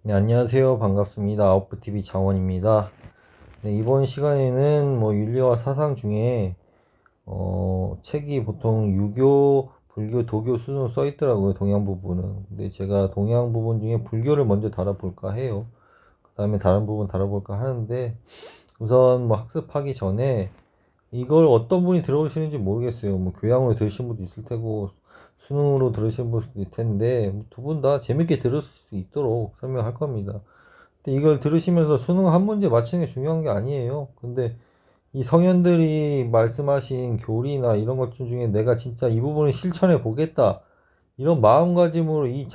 네, 안녕하세요. 반갑습니다. 아웃풋TV 장원입니다. 네, 이번 시간에는 윤리와 사상 중에, 책이 보통 유교, 불교, 도교 순으로 써 있더라고요. 동양 부분은. 근데 제가 동양 부분 중에 불교를 먼저 다뤄볼까 해요. 그 다음에 다른 부분 다뤄볼까 하는데, 우선 학습하기 전에 이걸 어떤 분이 들어오시는지 모르겠어요. 교양으로 들으신 분도 있을 테고, 수능으로 들으신 분도 있을 텐데, 두 분 다 재밌게 들을 수 있도록 설명할 겁니다. 근데 이걸 들으시면서 수능 한 문제 맞히는 게 중요한 게 아니에요. 근데 이 성현들이 말씀하신 교리나 이런 것 중에 내가 진짜 이 부분을 실천해 보겠다. 이런 마음가짐으로 이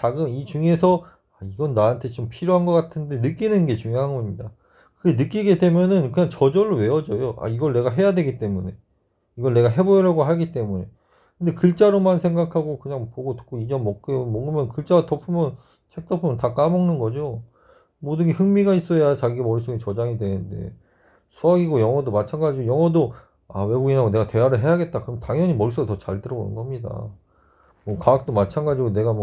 중에서 이건 나한테 좀 필요한 것 같은데 느끼는 게 중요한 겁니다. 그게 느끼게 되면은 그냥 저절로 외워져요. 이걸 내가 해야 되기 때문에. 이걸 내가 해보려고 하기 때문에. 근데 글자로만 생각하고 그냥 보고 듣고 이점 먹으면 글자 덮으면 책 덮으면 다 까먹는 거죠. 모든 게 흥미가 있어야 자기 머릿속에 저장이 되는데 수학이고 영어도 마찬가지로 영어도 외국인하고 내가 대화를 해야겠다 그럼 당연히 머릿속에 더 잘 들어오는 겁니다. 과학도 마찬가지로 내가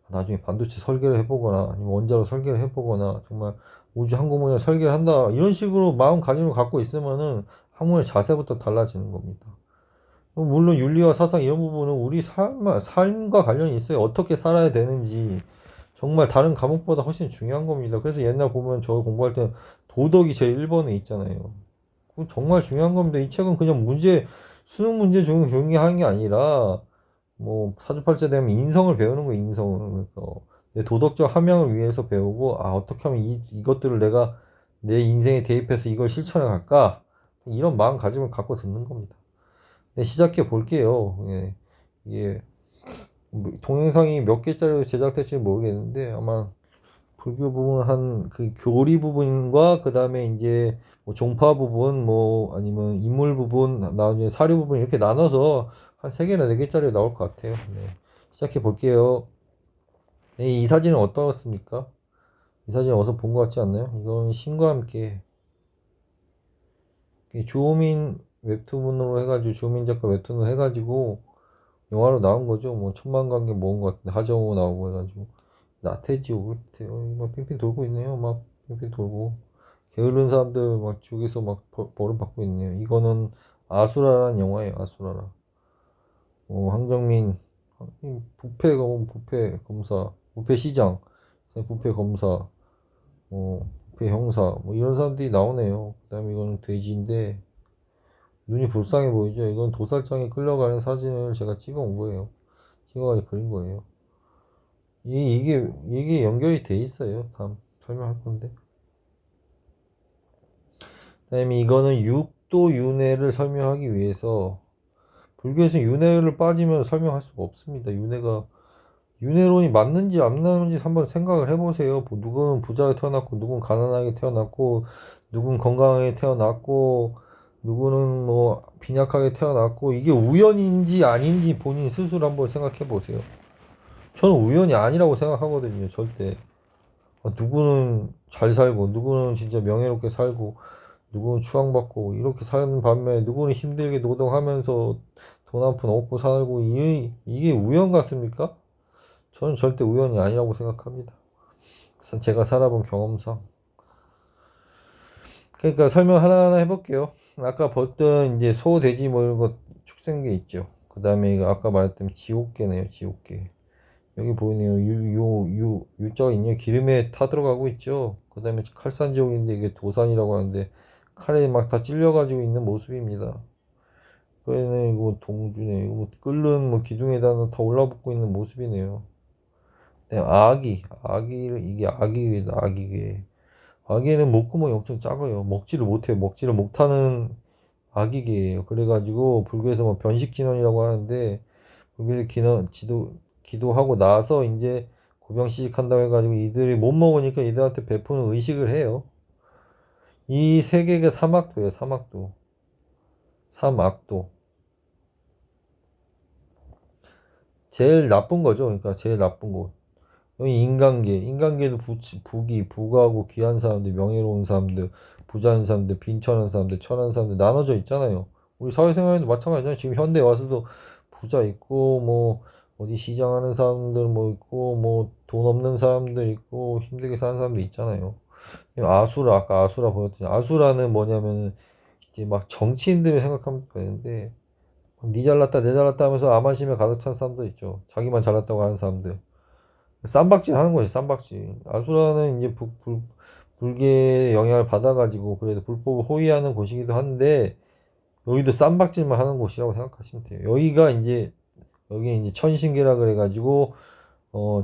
나중에 반도체 설계를 해보거나 아니면 원자로 설계를 해보거나 정말 우주 항공모형 설계를 한다 이런 식으로 마음가짐을 갖고 있으면은 학문의 자세부터 달라지는 겁니다. 물론 윤리와 사상 이런 부분은 우리 삶과 관련이 있어요. 어떻게 살아야 되는지 정말 다른 과목보다 훨씬 중요한 겁니다. 그래서 옛날 보면 저 공부할 때 도덕이 제 1번에 있잖아요. 그거 정말 중요한 겁니다. 이 책은 그냥 수능 문제 중에 하는 게 아니라, 사주팔자 되면 인성을 배우는 거예요, 인성을. 그래서 내 도덕적 함양을 위해서 배우고, 어떻게 하면 이것들을 내가 내 인생에 대입해서 이걸 실천해 갈까? 이런 마음가짐을 갖고 듣는 겁니다. 네, 시작해 볼게요. 예. 이게 동영상이 몇 개짜리로 제작될지 모르겠는데 아마 불교 부분 한 그 교리 부분과 그 다음에 이제 종파 부분 아니면 인물 부분 나중에 사료 부분 이렇게 나눠서 한 세 개나 네 개짜리 나올 것 같아요. 네. 시작해 볼게요. 네, 이 사진은 어떠셨습니까? 이 사진 어디서 본 것 같지 않나요? 이건 신과 함께 주호민 웹툰으로 해가지고 주호민 작가 웹툰으로 해가지고 영화로 나온 거죠. 천만관계 모은 것 같은데 하정우 나오고 해가지고 나태지옥 같아요. 핑핑 돌고 있네요. 핑핑 돌고 게으른 사람들 저기서 벌을 받고 있네요. 이거는 아수라라는 영화예요. 아수라라. 황정민 부패 검사, 부패 시장, 부패 검사, 부패 형사 이런 사람들이 나오네요. 그다음에 이거는 돼지인데 눈이 불쌍해 보이죠. 이건 도살장에 끌려가는 사진을 제가 찍어 온 거예요. 찍어가지고 그린 거예요. 이게 연결이 돼 있어요. 다음 설명할 건데. 그다음에 이거는 육도 윤회를 설명하기 위해서 불교에서 윤회를 빠지면 설명할 수가 없습니다. 윤회론이 맞는지 안 맞는지 한번 생각을 해보세요. 누구는 부자게 태어났고, 누구는 가난하게 태어났고, 누구는 건강하게 태어났고, 누구는 빈약하게 태어났고, 이게 우연인지 아닌지 본인 스스로 한번 생각해 보세요. 저는 우연이 아니라고 생각하거든요, 절대. 누구는 잘 살고, 누구는 진짜 명예롭게 살고, 누구는 추앙받고, 이렇게 사는 반면에 누구는 힘들게 노동하면서 돈 한 푼 얻고 살고, 이게 우연 같습니까? 저는 절대 우연이 아니라고 생각합니다. 제가 살아본 경험상. 그러니까 설명 하나하나 해볼게요. 아까 봤던 이제 소, 돼지 이런 거 축생계 있죠. 그 다음에 이거 아까 말했던 지옥계네요, 지옥계. 여기 보이네요. 유자가 있네요. 기름에 타 들어가고 있죠. 그 다음에 칼산지옥인데 이게 도산이라고 하는데 칼에 막 다 찔려가지고 있는 모습입니다. 그러네, 이거 동주네. 이거 끓는 기둥에다가 다 올라붙고 있는 모습이네요. 네, 이게 아기괴다, 아기괴. 아기는 목구멍이 엄청 작아요. 먹지를 못해요. 먹지를 못하는 아기괴예요. 그래가지고 불교에서 변식진원이라고 하는데 불교에서 기도하고 나서 이제 고병시식한다고 해가지고 이들이 못 먹으니까 이들한테 베푸는 의식을 해요. 이 세 개가 삼악도예요. 삼악도. 삼악도. 제일 나쁜 거죠. 그러니까 제일 나쁜 곳. 여기 인간계도 부하고 귀한 사람들, 명예로운 사람들, 부자인 사람들, 빈천한 사람들, 천한 사람들 나눠져 있잖아요. 우리 사회생활에도 마찬가지잖아요. 지금 현대에 와서도 부자 있고, 어디 시장하는 사람들 있고, 돈 없는 사람들 있고 힘들게 사는 사람들 있잖아요. 아수라, 아까 아수라 보였더니 아수라는 뭐냐면은 이제 막 정치인들을 생각하면 되는데 니 잘났다 내 잘났다 하면서 암만심에 가득 찬 사람들 있죠. 자기만 잘났다고 하는 사람들. 쌈박질 하는 거지, 쌈박질. 아수라는 이제 불교의 영향을 받아가지고 그래도 불법을 호위하는 곳이기도 한데 여기도 쌈박질만 하는 곳이라고 생각하시면 돼요. 여기 이제 천신계라 그래가지고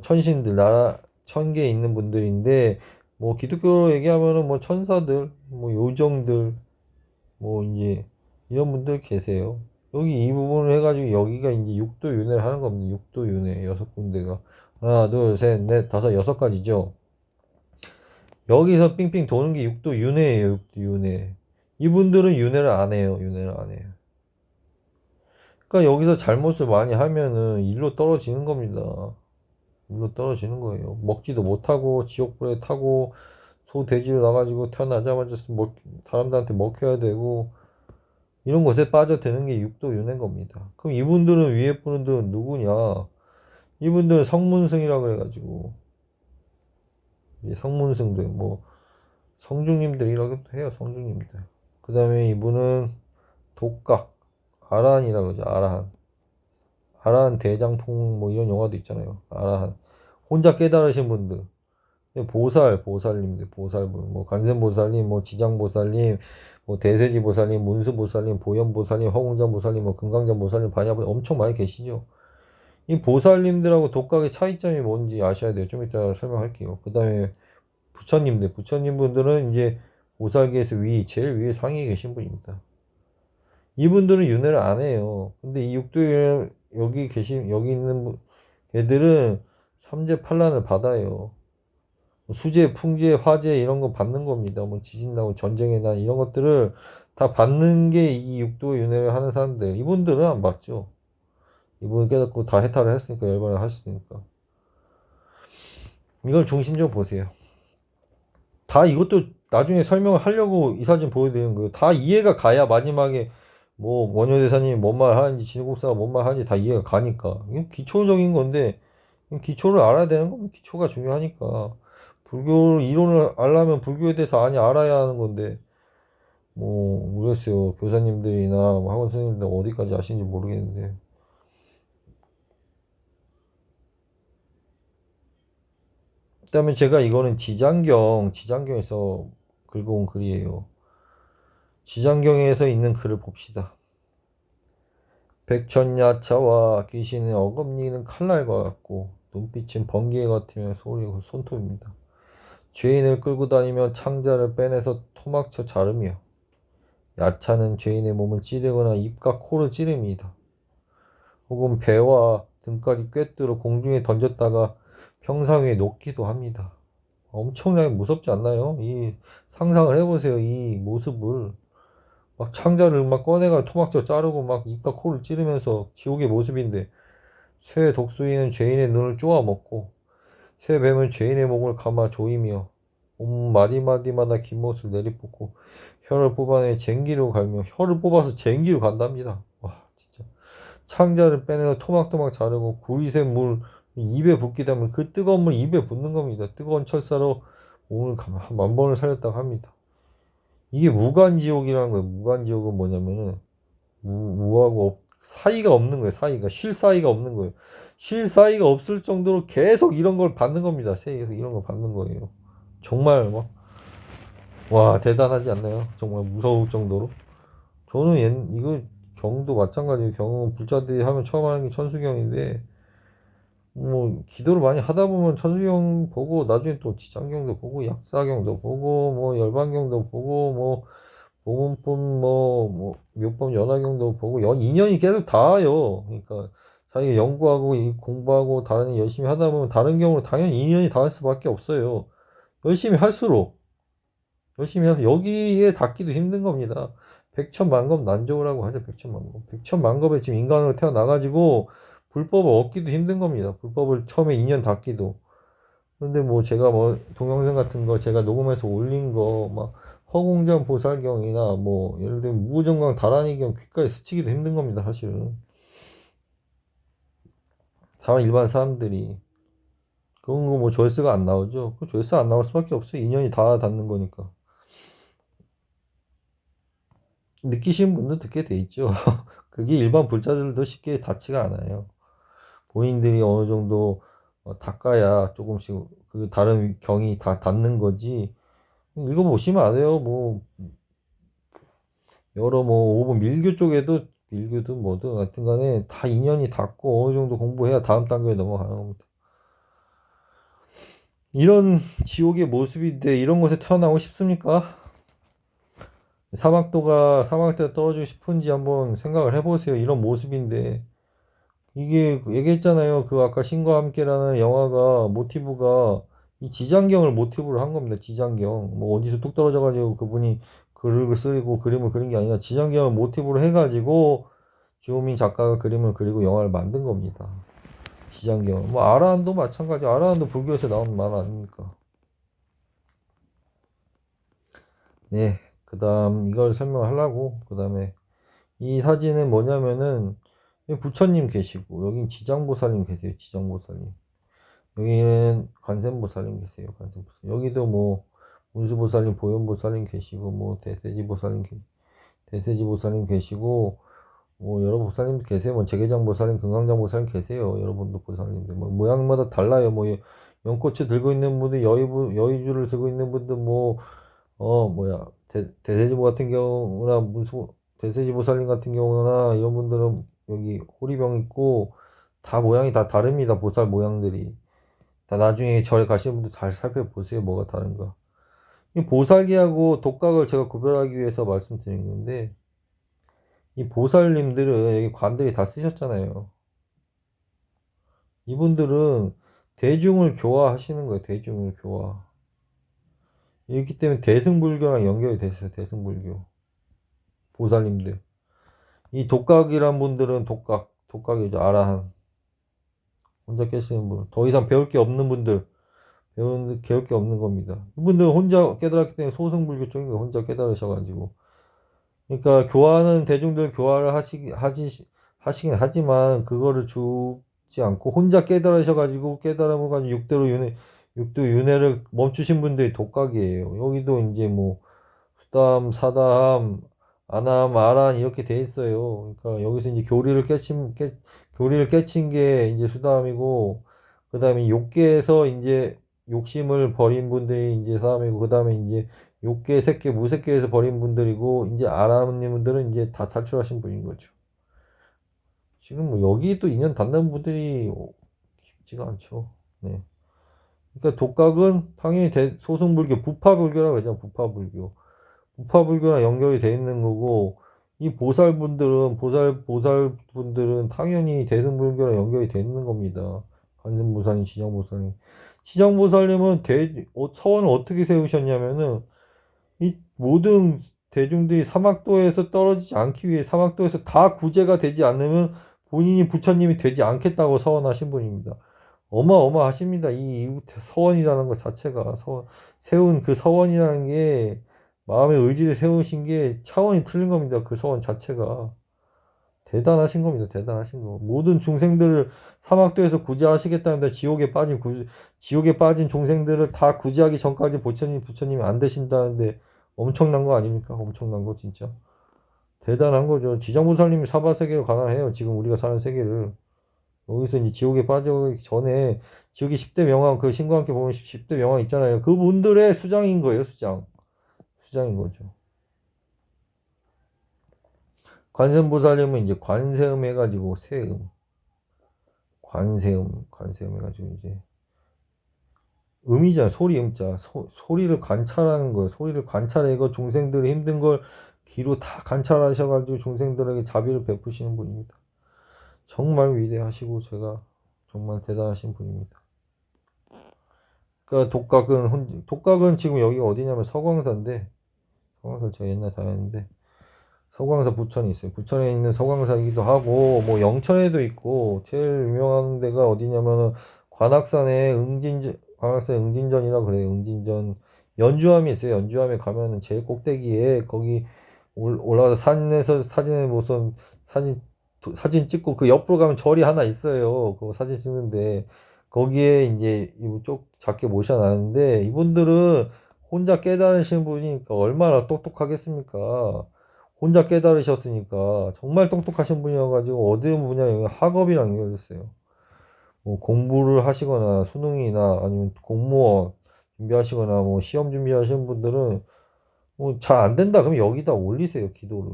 천신들 나라 천계에 있는 분들인데 뭐 기독교로 얘기하면은 뭐 천사들, 뭐 요정들, 뭐 이제 이런 분들 계세요. 여기 이 부분을 해가지고 여기가 이제 육도 윤회를 하는 겁니다. 육도 윤회 여섯 군데가 하나, 둘, 셋, 넷, 다섯, 여섯 가지죠. 여기서 삥삥 도는 게 육도 윤회예요. 육도 윤회. 이분들은 윤회를 안 해요. 윤회를 안 해요. 그러니까 여기서 잘못을 많이 하면은 일로 떨어지는 겁니다. 일로 떨어지는 거예요. 먹지도 못하고 지옥불에 타고 소 돼지로 나가지고 태어나자마자 사람들한테 먹혀야 되고 이런 것에 빠져드는 게 육도 윤회인 겁니다. 그럼 이분들은 위에 분들은 누구냐? 이분들은 성문승이라 그래가지고 성문승들 뭐 성중님들이라고도 해요. 성중님들. 그 다음에 이분은 독각 아라한이라 그러죠. 아라한. 아라한 대장풍 뭐 이런 영화도 있잖아요. 아라한. 혼자 깨달으신 분들. 보살님들, 보살분, 뭐 관세음보살님, 뭐 지장보살님, 뭐 대세지보살님, 문수보살님, 보현보살님, 허공장보살님, 뭐 금강장보살님, 반야보살님 엄청 많이 계시죠. 이 보살님들하고 독각의 차이점이 뭔지 아셔야 돼요. 좀 이따 설명할게요. 그 다음에 부처님 분들은 이제 보살계에서 제일 위에 상위에 계신 분입니다. 이분들은 윤회를 안 해요. 근데 이 육도에 여기 있는 애들은 삼재 판란을 받아요. 수재, 풍재, 화재 이런 거 받는 겁니다. 뭐 지진 나고 전쟁의 날 이런 것들을 다 받는 게 이 육도 윤회를 하는 사람들. 이분들은 안 받죠. 이분 깨닫고 다 해탈을 했으니까 열반을 하셨으니까. 이걸 중심적으로 보세요. 다 이것도 나중에 설명을 하려고 이 사진 보여드리는 거예요. 다 이해가 가야 마지막에 뭐 원효대사님이 뭔 말 하는지 진국사가 뭔 말 하는지 다 이해가 가니까. 이건 기초적인 건데 기초를 알아야 되는 겁니다. 기초가 중요하니까. 불교 이론을 알려면 불교에 대해서 알아야 하는 건데 뭐 모르겠어요. 교사님들이나 뭐 학원 선생님들 어디까지 아시는지 모르겠는데 그다음에 제가 이거는 지장경에서 긁어온 글이에요. 지장경에서 있는 글을 봅시다. 백천야차와 귀신의 어금니는 칼날과 같고 눈빛은 번개 같으며 소리가 손톱입니다. 죄인을 끌고 다니며 창자를 빼내서 토막쳐 자르며 야차는 죄인의 몸을 찌르거나 입과 코를 찌릅니다. 혹은 배와 등까지 꿰뚫어 공중에 던졌다가 평상 위에 놓기도 합니다. 엄청나게 무섭지 않나요? 이 상상을 해보세요. 이 모습을 막 창자를 막 꺼내가 토막져 자르고 막 입과 코를 찌르면서 지옥의 모습인데 쇠 독수리는 죄인의 눈을 쪼아 먹고 새 뱀은 죄인의 목을 감아 조이며 마디마디마다 긴 못을 내리뽑고 혀를 뽑아내 쟁기로 갈며 혀를 뽑아서 쟁기로 간답니다. 와 진짜 창자를 빼내서 토막토막 자르고 구리새 물 입에 붓게 되면 그 뜨거운 물 입에 붓는 겁니다. 뜨거운 철사로 몸을 한 10,000번을 살렸다고 합니다. 이게 무간지옥이라는 거예요. 무간지옥은 뭐냐면은 무하고 사이가 없는 거예요. 쉴 사이가 없는 거예요. 쉴 사이가 없을 정도로 계속 이런 걸 받는 겁니다. 세계에서 이런 걸 받는 거예요. 정말 막 와 대단하지 않나요? 정말 무서울 정도로. 저는 이거 경도 마찬가지예요. 경은 불자들이 하면 처음 하는 게 천수경인데 뭐 기도를 많이 하다 보면 천수경 보고 나중에 또 지장경도 보고 약사경도 보고 뭐 열반경도 보고 뭐 보문법 뭐 묘법 연화경도 보고 2년이 계속 닿아요. 그러니까 자기가 연구하고 공부하고 다른 일 열심히 하다 보면 다른 경우로 당연히 2년이 닿을 수밖에 없어요. 열심히 할수록 열심히 해서 여기에 닿기도 힘든 겁니다. 백천만급 난조라고 하죠. 백천만급. 백천만급에 지금 인간으로 태어나가지고 불법을 얻기도 힘든 겁니다. 불법을 처음에 2년 닿기도. 근데 뭐 제가 뭐 동영상 같은 거 제가 녹음해서 올린 거 막 허공전 보살경이나 뭐 예를 들면 무정강 다란이경 귓가에 스치기도 힘든 겁니다. 사실은 일반 사람들이 그런 거 뭐 조회수가 안 나오죠. 그 조회수 안 나올 수밖에 없어요. 인연이 다 닿는 거니까. 느끼시는 분도 듣게 돼 있죠. 그게 일반 불자들도 쉽게 닿지가 않아요. 본인들이 어느 정도 닦아야 조금씩 그 다른 경이 다 닿는 거지. 읽어보시면 알아요. 뭐 여러 뭐 오분 밀교 쪽에도 밀교든 뭐든 하여튼 간에 다 인연이 닿고 어느 정도 공부해야 다음 단계에 넘어가는 겁니다. 이런 지옥의 모습인데 이런 곳에 태어나고 싶습니까? 사막도에 떨어지고 싶은지 한번 생각을 해보세요. 이런 모습인데 이게 얘기했잖아요. 그 아까 신과 함께라는 영화가 모티브가 이 지장경을 모티브로 한 겁니다. 지장경. 뭐 어디서 뚝 떨어져가지고 그분이 글을 쓰고 그림을 그린 게 아니라 지장경을 모티브로 해가지고 주호민 작가가 그림을 그리고 영화를 만든 겁니다. 지장경. 뭐 아라한도 마찬가지. 아라한도 불교에서 나온 말 아닙니까? 네. 그다음 이걸 설명하려고 그다음에 이 사진은 뭐냐면은 여기 부처님 계시고 여긴 지장보살님 계세요. 지장보살님. 여기는 관세음보살님 계세요. 관세음보살. 여기도 뭐 운수보살님, 보현보살님 계시고 뭐 대세지보살님 계시고 뭐 여러 보살님 계세요. 뭐 제계장보살님, 금강장보살님 계세요. 여러분도 보살님들 뭐 모양마다 달라요. 뭐 연꽃을 들고 있는 분들, 여의주를 들고 있는 분들 뭐 뭐야 대세지보 같은 경우나 대세지보살님 같은 경우나 이런 분들은 여기 호리병 있고 다 모양이 다 다릅니다. 보살 모양들이. 다 나중에 절에 가시는 분들 잘 살펴보세요. 뭐가 다른가. 이 보살기하고 독각을 제가 구별하기 위해서 말씀드린 건데, 이 보살님들은 여기 관들이 다 쓰셨잖아요. 이분들은 대중을 교화하시는 거예요. 대중을 교화. 이렇기 때문에 대승불교랑 연결이 됐어요. 대승불교. 보살님들. 이 독각이란 분들은 독각이죠. 아라한. 혼자 깨시는 분. 더 이상 배울 게 없는 분들. 배울 게 없는 겁니다. 이분들은 혼자 깨달았기 때문에 소승불교 쪽인 거 혼자 깨달으셔가지고. 그러니까 교화는 대중들 교화를 하시긴 하지만 그거를 주지 않고 혼자 깨달으셔가지고 깨달음을 가지고 육도 윤회를 멈추신 분들이 독각이에요. 여기도 이제 뭐 수담, 사담, 아남, 아란 이렇게 돼 있어요. 그러니까 여기서 이제 교리를 깨친 게 이제 수담이고 그 다음에 욕계에서 이제 욕심을 버린 분들이 이제 사람이고 그 다음에 이제 욕계, 색계, 무색계에서 버린 분들이고 이제 아람님들은 이제 다 탈출하신 분인 거죠. 지금 뭐 여기도 인연 닿는 분들이 쉽지가 않죠. 네. 그러니까 독각은 당연히 소승불교, 부파불교라고 하죠. 부파불교. 부파불교랑 연결이 돼 있는 거고 이 보살분들은 당연히 대승불교랑 연결이 돼 있는 겁니다. 관세음보살님, 지장보살님. 지장보살님은 서원을 어떻게 세우셨냐면은 이 모든 대중들이 사막도에서 떨어지지 않기 위해 사막도에서 다 구제가 되지 않으면 본인이 부처님이 되지 않겠다고 서원하신 분입니다. 어마어마하십니다. 이 서원이라는 것 자체가 세운 그 서원이라는 게 마음의 의지를 세우신 게 차원이 틀린 겁니다. 그 서원 자체가 대단하신 겁니다. 대단하신 거. 모든 중생들을 사막도에서 구제하시겠다는데 지옥에 빠진 중생들을 다 구제하기 전까지 부처님이 안 되신다는데 엄청난 거 아닙니까? 엄청난 거 진짜. 대단한 거죠. 지장보살님이 사바세계로 가난해요. 지금 우리가 사는 세계를. 여기서 이제 지옥에 빠지기 전에 지옥의 10대 명왕 그 신과 함께 보면 10대 명왕 있잖아요. 그분들의 수장인 거예요. 수장인 거죠. 관세음보살님은 이제 관세음 해가지고 관세음 해가지고 이제 음이잖아. 소리 음자. 소리를 관찰하는 거예요. 소리를 관찰해서 중생들이 힘든 걸 귀로 다 관찰하셔가지고 중생들에게 자비를 베푸시는 분입니다. 정말 위대하시고 제가 정말 대단하신 분입니다. 그러니까 독각은 지금 여기가 어디냐면 서광사인데 서광사 제가 옛날 다녔는데 서광사 부천이 있어요. 부천에 있는 서광사이기도 하고 뭐 영천에도 있고 제일 유명한 데가 어디냐면은 관악산에 응진전이라 그래요. 응진전 연주함이 있어요. 연주함에 가면은 제일 꼭대기에 거기 올라가서 산에서 사진에 무슨 사진 찍고 그 옆으로 가면 절이 하나 있어요. 그 사진 찍는데 거기에 이제 이쪽 작게 모셔놨는데 이분들은 혼자 깨달으신 분이니까 얼마나 똑똑하겠습니까? 혼자 깨달으셨으니까 정말 똑똑하신 분이어가지고 어느 분야 학업이랑 연결됐어요. 뭐 공부를 하시거나 수능이나 아니면 공무원 준비하시거나 뭐 시험 준비하시는 분들은 뭐 잘 안 된다 그러면 여기다 올리세요 기도를.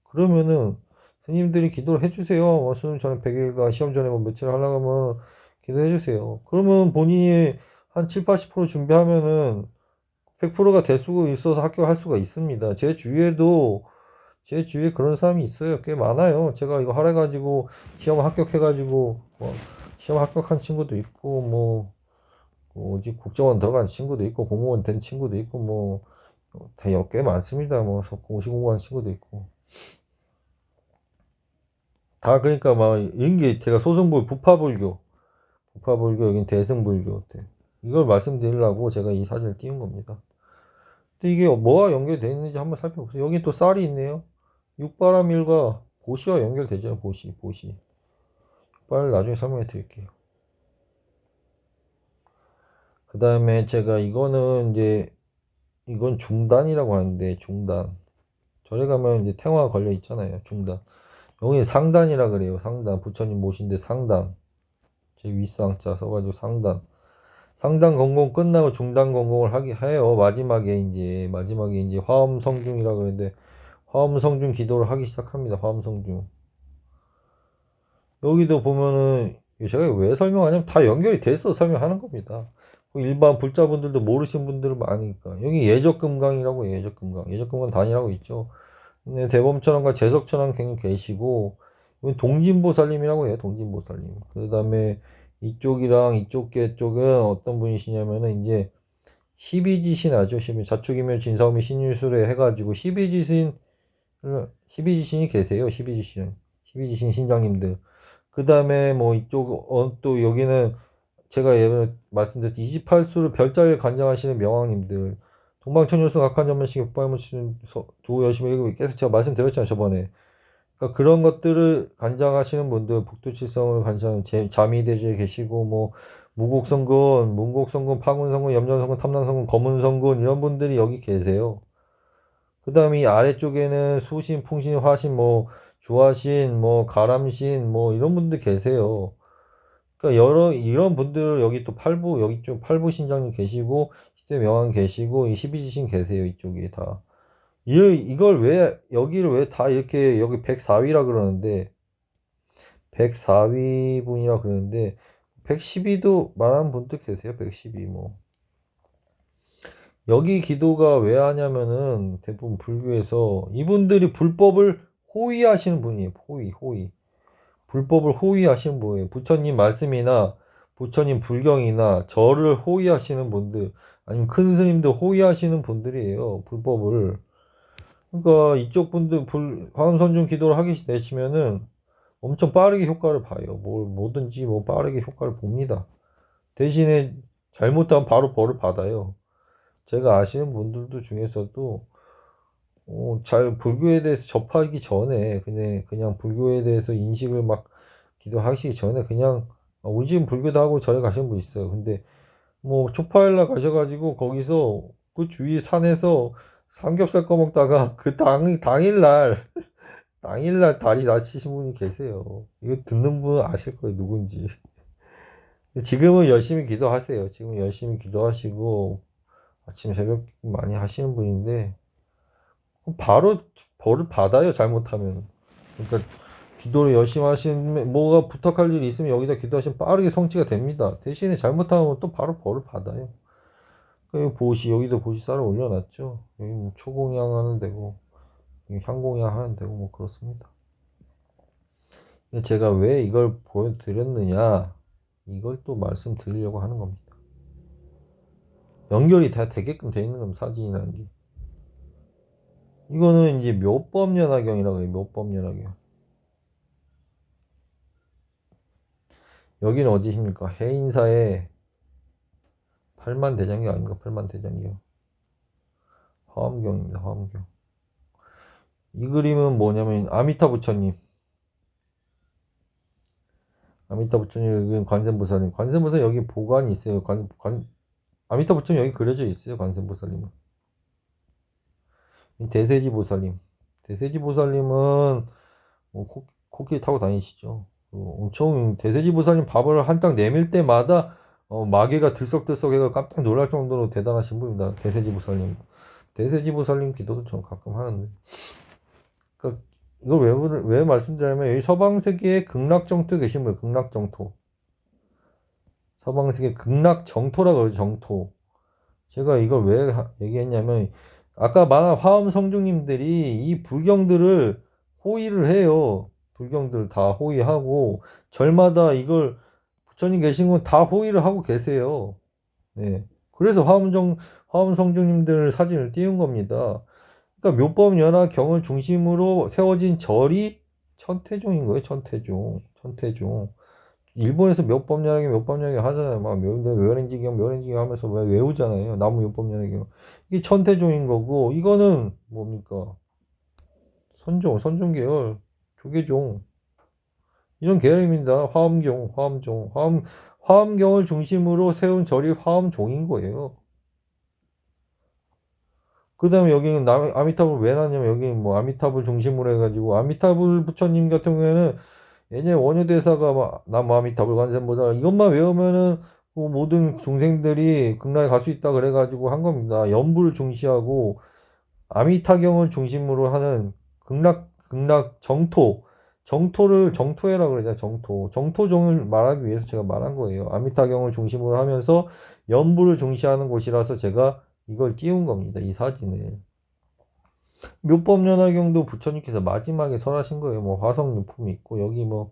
그러면은 스님들이 기도를 해주세요. 뭐 수능 전에 100일간 시험 전에 뭐 며칠 하려고 하면 기도해 주세요. 그러면 본인이 한 7, 80% 준비하면은 100%가 될 수 있어서 합격할 수가 있습니다. 제 주위에 그런 사람이 있어요. 꽤 많아요. 제가 이거 하래가지고 시험 합격해가지고 뭐 시험 합격한 친구도 있고 뭐 어디 국정원 들어간 친구도 있고 공무원 된 친구도 있고 꽤 많습니다. 뭐 공시 공부한 친구도 있고 다 그러니까 막 이런 게 제가 소승부 부파불교 여긴 대승불교 이걸 말씀드리려고 제가 이 사진을 띄운 겁니다. 근데 이게 뭐와 연결되어 있는지 한번 살펴보세요. 여기 또 쌀이 있네요. 육바람일과 보시와 연결되죠. 보시. 빨리 나중에 설명해 드릴게요. 그 다음에 제가 이거는 이제 이건 중단이라고 하는데 중단. 절에 가면 이제 태화가 걸려 있잖아요. 중단. 여기 상단이라 그래요. 상단. 부처님 모신데 상단. 제 윗상자 써가지고 상단. 상단 건공 끝나고 중단 건공을 하게 해요. 마지막에 이제 화엄성중이라 그러는데 화엄성중 기도를 하기 시작합니다. 화엄성중. 여기도 보면은 제가 왜 설명하냐면 다 연결이 돼서 설명하는 겁니다. 일반 불자분들도 모르신 분들은 많으니까. 여기 예적금강이라고 해요. 예적금강. 예적금강 단이라고 있죠. 네, 대범천왕과 재석천왕 계시고 이건 동진보살님이라고 해요. 동진보살님. 그 다음에 이쪽이랑 이쪽 계 쪽은 어떤 분이시냐면은 이제 십이지신 아죠? 자축이면 진사오미 신유술에 해가지고 십이지신이 계세요. 십이지신 신장님들. 그 다음에 뭐 이쪽 또 여기는 제가 예전에 말씀드렸듯이 28수를 별자리를 관장하시는 명왕님들 동방천효수 각한전문식 육발무신 도 열심히 읽고 계속 제가 말씀드렸잖아요 저번에. 그러니까 그런 것들을 관장하시는 분들 북두칠성을 관장하는 자미대주에 계시고 뭐 무곡성군, 문곡성군, 파군성군, 염전성군, 탐난성군, 검은성군 이런 분들이 여기 계세요. 그 다음에 이 아래쪽에는 수신, 풍신, 화신, 뭐 주화신, 뭐 가람신 뭐 이런 분들 계세요. 그러니까 이런 분들 여기 또 여기 좀 팔부 신장님 계시고 시대 명왕 계시고 이 십이지신 계세요 이쪽에 다. 이걸 왜 여기를 왜 다 이렇게 여기 104위라 그러는데 104위 분이라 그러는데 112도 말하는 분도 계세요. 112 뭐. 여기 기도가 왜 하냐면은 대부분 불교에서 이분들이 불법을 호위하시는 분이에요. 호위. 불법을 호위하시는 분이에요. 부처님 말씀이나 부처님 불경이나 절을 호위하시는 분들 아니면 큰 스님들 호위하시는 분들이에요. 불법을. 그러니까 이쪽 분들 화엄선중 기도를 하기 되시면은 엄청 빠르게 효과를 봐요. 뭐든지 뭐 빠르게 효과를 봅니다. 대신에 잘못하면 바로 벌을 받아요. 제가 아시는 분들도 중에서도 잘 불교에 대해서 접하기 전에 그냥 불교에 대해서 인식을 막 기도하시기 전에 그냥 우리 집은 불교도 하고 절에 가시는 분 있어요. 근데 뭐 초파일날 가셔가지고 거기서 그 주위 산에서 삼겹살 꺼먹다가 그 당일날 다리 다치신 분이 계세요. 이거 듣는 분은 아실 거예요, 누군지. 지금은 열심히 기도하세요. 지금 열심히 기도하시고 아침 새벽 많이 하시는 분인데 바로 벌을 받아요, 잘못하면. 그러니까 기도를 열심히 하시면 뭐가 부탁할 일이 있으면 여기다 기도하시면 빠르게 성취가 됩니다. 대신에 잘못하면 또 바로 벌을 받아요. 여기도 보시 쌀을 올려놨죠. 여기 뭐 초공양 하는 데고 향공양 하는 데고 뭐 그렇습니다. 제가 왜 이걸 보여드렸느냐 이걸 또 말씀드리려고 하는 겁니다. 연결이 다 되게끔 돼 있는 겁니다. 사진이라는 게. 이거는 이제 묘법연화경이라고 해요. 묘법연화경. 여기는 어디십니까? 해인사의 팔만대장경 아닌가? 팔만대장경. 화엄경입니다. 화엄경. 이 그림은 뭐냐면 아미타 부처님. 아미타 부처님 여기 관세음보살님. 관세음보살 여기 보관이 있어요. 아미타 부처님 여기 그려져 있어요. 관세음보살님은. 대세지보살님. 대세지보살님은 뭐 코끼리 타고 다니시죠. 엄청 대세지보살님 밥을 한 땅 내밀 때마다 마개가 들썩들썩 해서 깜짝 놀랄 정도로 대단하신 분입니다. 대세지보살님. 대세지보살님 기도도 좀 가끔 하는데. 그러니까 이걸 왜 말씀드리냐면 여기 서방세계의 극락정토에 계신 분, 극락정토. 서방세계 극락정토라고 그러죠, 정토. 제가 이걸 왜 얘기했냐면 아까 말한 화엄성중님들이 이 불경들을 호의를 해요. 불경들 다 호의하고 절마다 이걸 부처님 계신 건 다 호의를 하고 계세요. 네. 그래서 화엄성중님들 사진을 띄운 겁니다. 그러니까 묘법연화 경을 중심으로 세워진 절이 천태종인 거예요. 천태종. 천태종. 일본에서 묘법연화경 하잖아요. 막 묘렌지경 하면서 왜 외우잖아요. 나무 묘법연화경. 이게 천태종인 거고 이거는 뭡니까? 선종계열, 조계종 이런 계열입니다. 화엄경을 중심으로 세운 절이 화엄종인 거예요. 그 다음에 여기는 아미타불 왜 놨냐면 여기 뭐 아미타불 중심으로 해가지고 아미타불 부처님 같은 경우에는 예전에 원효대사가 막 나무 아미타불 관세음보살 이것만 외우면은 그 모든 중생들이 극락에 갈 수 있다 그래가지고 한 겁니다. 연불을 중시하고 아미타경을 중심으로 하는 극락 정토를 정토해라 그러잖아요. 정토종을 말하기 위해서 제가 말한 거예요. 아미타경을 중심으로 하면서 연불을 중시하는 곳이라서 제가 이걸 띄운 겁니다. 이 사진을. 묘법연화경도 부처님께서 마지막에 설하신 거예요. 뭐 화성유품이 있고 여기 뭐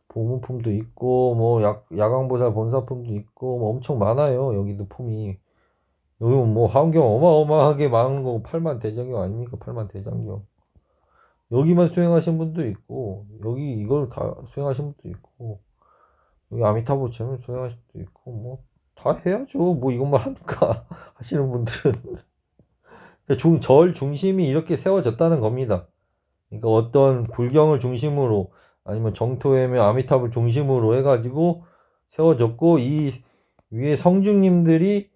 보문품도 있고 뭐 야광보살 본사품도 있고 뭐 엄청 많아요. 여기도 품이. 여기 뭐 화엄경 어마어마하게 많은 거 8만 대장경 아닙니까? 8만 대장경. 여기만 수행하신 분도 있고 여기 이걸 다 수행하신 분도 있고 여기 아미타부처님 수행하신 분도 있고 뭐 다 해야죠. 뭐 이것만 합니까? 하시는 분들은 절 중심이 이렇게 세워졌다는 겁니다. 그러니까 어떤 불경을 중심으로 아니면 정토회며 아미타불 중심으로 해가지고 세워졌고 이 위에 성중님들이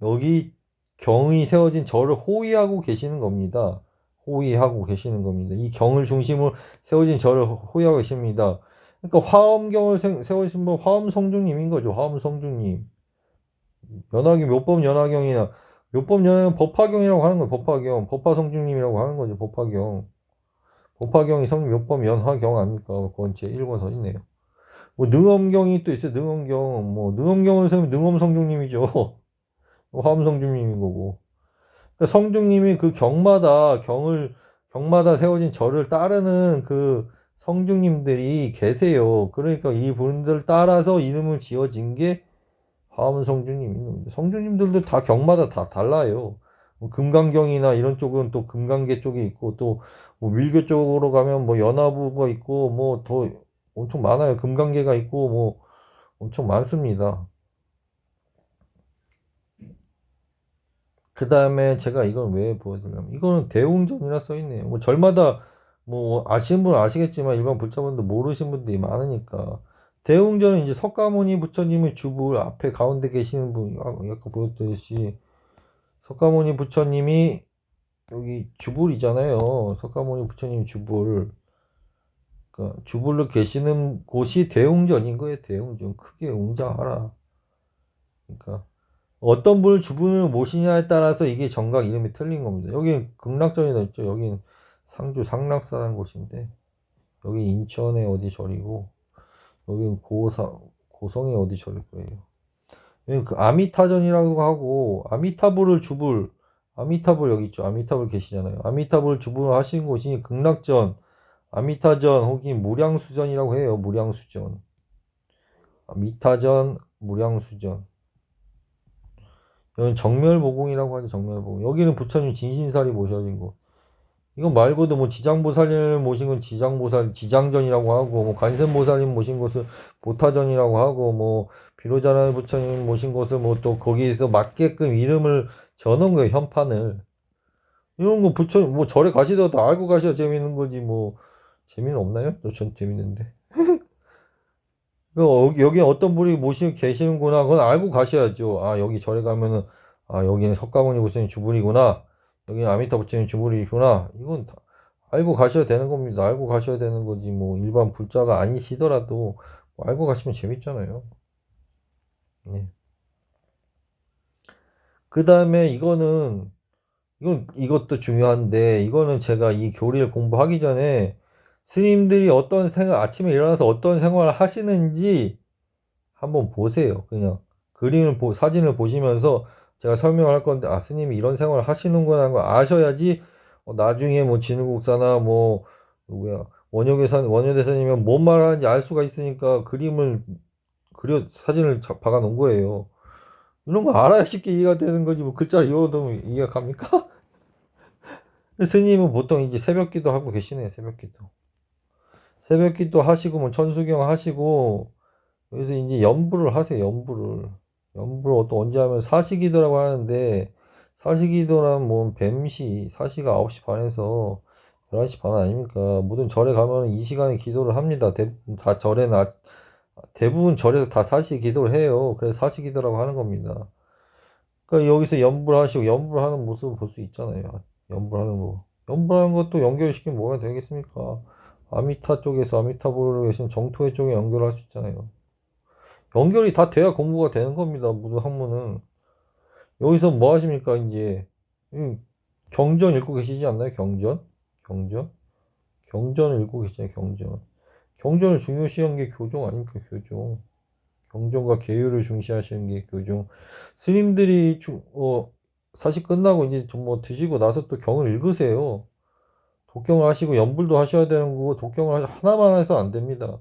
여기 경이 세워진 절을 호위하고 계시는 겁니다. 호위하고 계시는 겁니다. 이 경을 중심으로 세워진 절을 호위하고 계십니다. 그러니까 화엄경을 세우신 분 화엄성중님인 거죠. 화엄성중님. 묘법연화경이나 묘법연화경 법화경이라고 하는 거예요. 법화경. 법화성중님이라고 하는 거죠. 법화경. 법화경이 묘법연화경 아닙니까? 그건 제 1권 서있네요. 뭐 능엄경이 또 있어요. 능엄경. 뭐 능엄경을 세우면 능엄성중님이죠. 화엄성중님인 거고. 그러니까 성중님이 그 경마다 세워진 절을 따르는 그 성중님들이 계세요. 그러니까 이 분들 따라서 이름을 지어진 게 화엄성중님인 겁니다. 성중님들도 다 경마다 다 달라요. 뭐 금강경이나 이런 쪽은 또 금강계 쪽에 있고 또뭐 밀교 쪽으로 가면 뭐 연화부가 있고 뭐 더 엄청 많아요. 금강계가 있고 뭐 엄청 많습니다. 그 다음에 제가 이걸 왜 보여드리냐면 이거는 대웅전이라 써있네요. 뭐 절마다 뭐 아시는 분은 아시겠지만 일반 불자분들 모르시는 분들이 많으니까 대웅전은 이제 석가모니 부처님의 주불 앞에 가운데 계시는 분 아까 보였듯이 석가모니 부처님이 여기 주불이잖아요. 석가모니 부처님 주불. 그러니까 주불로 계시는 곳이 대웅전인 거예요. 대웅전. 크게 웅장하라. 그러니까 어떤 분을 주분을 모시냐에 따라서 이게 정각 이름이 틀린 겁니다. 여기 극락전이다 있죠. 여긴 상주 상락사라는 곳인데 여기 인천의 어디 절이고 여긴 고성의 어디 절일 거예요. 여기 그 아미타전이라고 하고 아미타불을 주불 아미타불 여기 있죠. 아미타불 계시잖아요. 아미타불 주불을 하신 곳이 극락전 아미타전 혹은 무량수전이라고 해요. 무량수전 아미타전 무량수전 여기는 정멸보궁이라고 하죠. 정멸보궁. 여기는 부처님 진신살이 모셔진 곳. 이거 말고도 뭐 지장보살님을 모신 건 지장전이라고 하고, 뭐 관세음보살님 모신 곳을 보타전이라고 하고, 뭐 비로자나 부처님 모신 곳을 뭐 또 거기에서 맞게끔 이름을 저는 거예요. 현판을. 이런 거 부처님 뭐 절에 가시더라도 알고 가셔야 재밌는 거지 뭐 재미는 없나요? 전 재밌는데. 여기 어떤 분이 모시고 계시는구나. 그건 알고 가셔야죠. 아, 여기 절에 가면은, 아, 여기는 석가모니 고스님 주불이구나. 여기는 아미타 부처님 주불이구나. 이건 다 알고 가셔야 되는 겁니다. 알고 가셔야 되는 거지. 뭐, 일반 불자가 아니시더라도, 뭐 알고 가시면 재밌잖아요. 네. 그 다음에 이것도 중요한데, 이거는 제가 이 교리를 공부하기 전에 스님들이 아침에 일어나서 어떤 생활을 하시는지 한번 보세요. 그냥 사진을 보시면서 제가 설명을 할 건데, 아, 스님이 이런 생활을 하시는구나 하는 걸 아셔야지, 나중에 뭐 진국사나 뭐, 누구야, 원효대사님이 뭔 말하는지 알 수가 있으니까 사진을 박아 놓은 거예요. 이런 거 알아야 쉽게 이해가 되는 거지, 뭐 글자를 이어도 이해가 갑니까? 스님은 보통 이제 새벽 기도 하고 계시네요, 새벽 기도. 새벽 기도 하시고, 뭐 천수경 하시고, 여기서 이제 연부를 하세요, 연부를. 연부를 또 언제 하면 사시기도라고 하는데, 사시기도란 뭐 사시가 9시 반에서 11시 반 아닙니까? 모든 절에 가면 이 시간에 기도를 합니다. 대부분 절에서 다 사시 기도를 해요. 그래서 사시 기도라고 하는 겁니다. 그러니까 여기서 연부를 하시고, 연부를 하는 모습을 볼 수 있잖아요. 연부를 하는 거. 연부를 하는 것도 연결시키면 뭐가 되겠습니까? 아미타 쪽에서 아미타불을 계신 정토회 쪽에 연결할 수 있잖아요. 연결이 다 돼야 공부가 되는 겁니다. 모든 학문은. 여기서 뭐 하십니까? 이제 경전 읽고 계시지 않나요? 경전? 경전? 경전을 읽고 계시잖아요. 경전. 경전을 중요시한 게 교종 아닙니까? 교종. 경전과 계율을 중시하시는 게 교종. 스님들이 사실 끝나고 이제 좀 뭐 드시고 나서 또 경을 읽으세요. 독경을 하시고 연불도 하셔야 되는 거고 독경을 하나만 해서 안 됩니다.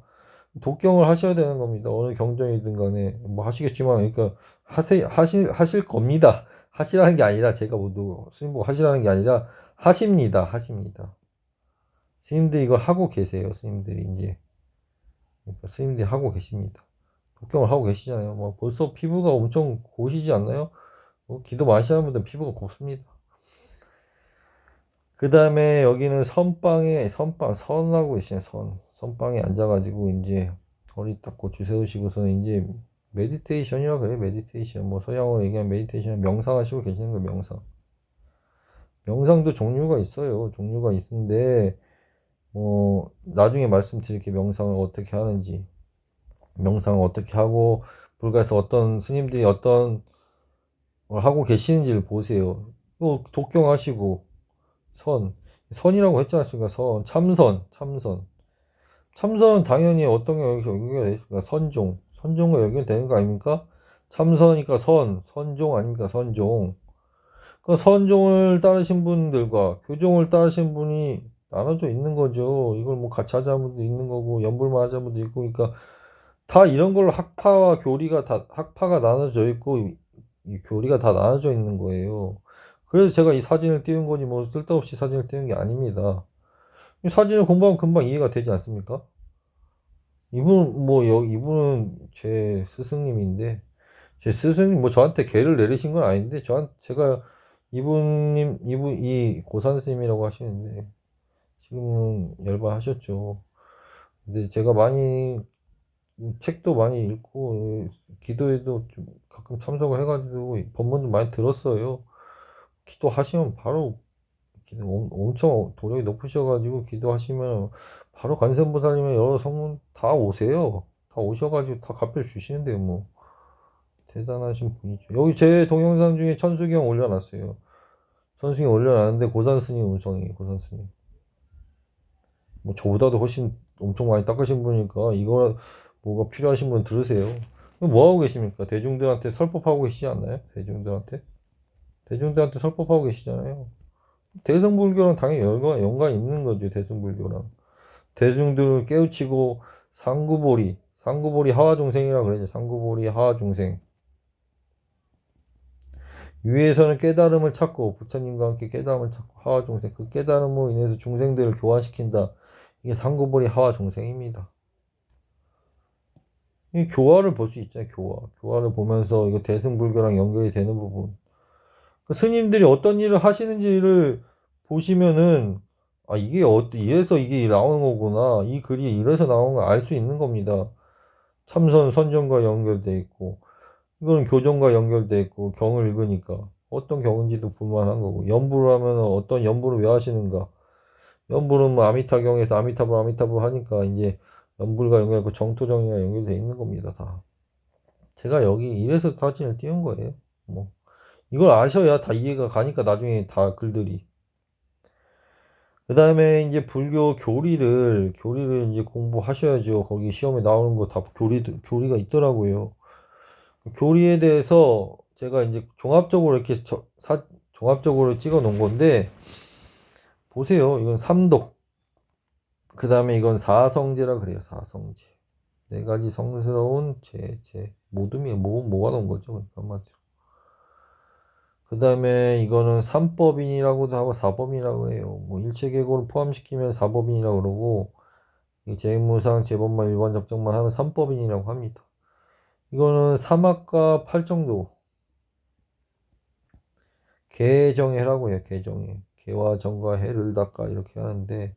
독경을 하셔야 되는 겁니다. 어느 경전이든 간에 뭐 하시겠지만 그러니까 하실 겁니다. 하시라는 게 아니라 제가 모두 스님 보고 하시라는 게 아니라 하십니다. 스님들이 이걸 하고 계세요. 스님들이 이제 그러니까 스님들이 하고 계십니다. 독경을 하고 계시잖아요. 뭐 벌써 피부가 엄청 고시지 않나요? 기도 많이 하는 분들 피부가 곱습니다. 그 다음에 여기는 선하고 계시네, 선방에 앉아가지고, 이제, 허리 딱 고추 세우시고서는 이제, 메디테이션이라 그래요, 메디테이션. 뭐, 서양어로 얘기하면 메디테이션, 명상하시고 계시는 거예요, 명상. 명상도 종류가 있어요. 종류가 있는데, 나중에 말씀드릴게요, 명상을 어떻게 하는지. 명상을 어떻게 하고, 불가에서 어떤 스님들이 어떤 걸 하고 계시는지를 보세요. 또, 독경하시고, 선. 선이라고 했지 않습니까? 참선. 참선은 당연히 어떤 게 연결이 되니까 선종과 연결되는 거 아닙니까? 참선이니까 선종 아닙니까? 선종. 그 선종을 따르신 분들과 교종을 따르신 분이 나눠져 있는 거죠. 이걸 뭐 같이 하자는 분도 있는 거고, 연불만 하자는 분도 있고, 그러니까 다 이런 걸로 학파가 나눠져 있고, 이 교리가 다 나눠져 있는 거예요. 그래서 제가 이 사진을 띄운 거지 뭐 쓸데없이 사진을 띄운 게 아닙니다. 이 사진을 공부하면 금방 이해가 되지 않습니까? 이분은 제 스승님인데 제 스승님 뭐 저한테 계를 내리신 건 아닌데 제가 이 고산 스님이라고 하시는데 지금은 열반하셨죠. 근데 제가 많이 책도 많이 읽고 기도에도 좀 가끔 참석을 해가지고 법문도 많이 들었어요. 기도하시면 바로 엄청 도력이 높으셔가지고 기도하시면 바로 관세음보살님의 여러 성문 다 오세요. 다 오셔가지고 다 갚여 주시는데요. 뭐 대단하신 분이죠. 여기 제 동영상 중에 천수경 올려놨어요. 천수경 올려놨는데 고산스님 음성이에요. 고산스님. 뭐 저보다도 훨씬 엄청 많이 닦으신 분이니까 이거 뭐가 필요하신 분 들으세요. 뭐 하고 계십니까? 대중들한테 설법하고 계시지 않나요? 대중들한테 설법하고 계시잖아요. 대승불교랑 당연히 연관이 있는 거죠. 대승불교랑. 대중들을 깨우치고 상구보리 하와중생이라 그러죠. 상구보리 하와중생. 위에서는 깨달음을 찾고 부처님과 함께 깨달음을 찾고 하와중생. 그 깨달음으로 인해서 중생들을 교화시킨다. 이게 상구보리 하와중생입니다. 이 교화를 볼 수 있잖아요. 교화를 보면서 이거 대승불교랑 연결이 되는 부분. 그 스님들이 어떤 일을 하시는지를 보시면은 아 이래서 이게 나오는 거구나 이 글이 이래서 나오는 걸 알 수 있는 겁니다. 참선 선정과 연결돼 있고, 이거는 교정과 연결돼 있고, 경을 읽으니까 어떤 경인지도 볼만한 거고, 연부를 하면 어떤 연부를 왜 하시는가? 연부는 뭐 아미타경에서 아미타불 아미타불 하니까 이제 연불과 연결되고 정토정이랑 연결돼 있는 겁니다, 다. 제가 여기 이래서 사진을 띄운 거예요. 뭐 이걸 아셔야 다 이해가 가니까 나중에 다 글들이. 그 다음에 이제 불교 교리를 이제 공부하셔야죠. 거기 시험에 나오는 거 다 교리가 있더라고요. 교리에 대해서 제가 이제 종합적으로 이렇게 종합적으로 찍어 놓은 건데, 보세요. 이건 삼독. 그 다음에 이건 사성제라 그래요. 사성제. 네 가지 성스러운 모둠이 뭐가 나온 거죠. 그러니까 한마디로. 그 다음에 이거는 삼법인이라고도 하고 사법인이라고 해요. 뭐 일체계고를 포함시키면 사법인이라고 그러고, 재무상 재법만 일반 적정만 하면 삼법인이라고 합니다. 이거는 사막과 팔정도 개정해라고 해요. 개정해. 개와 정과 해를 닦아 이렇게 하는데,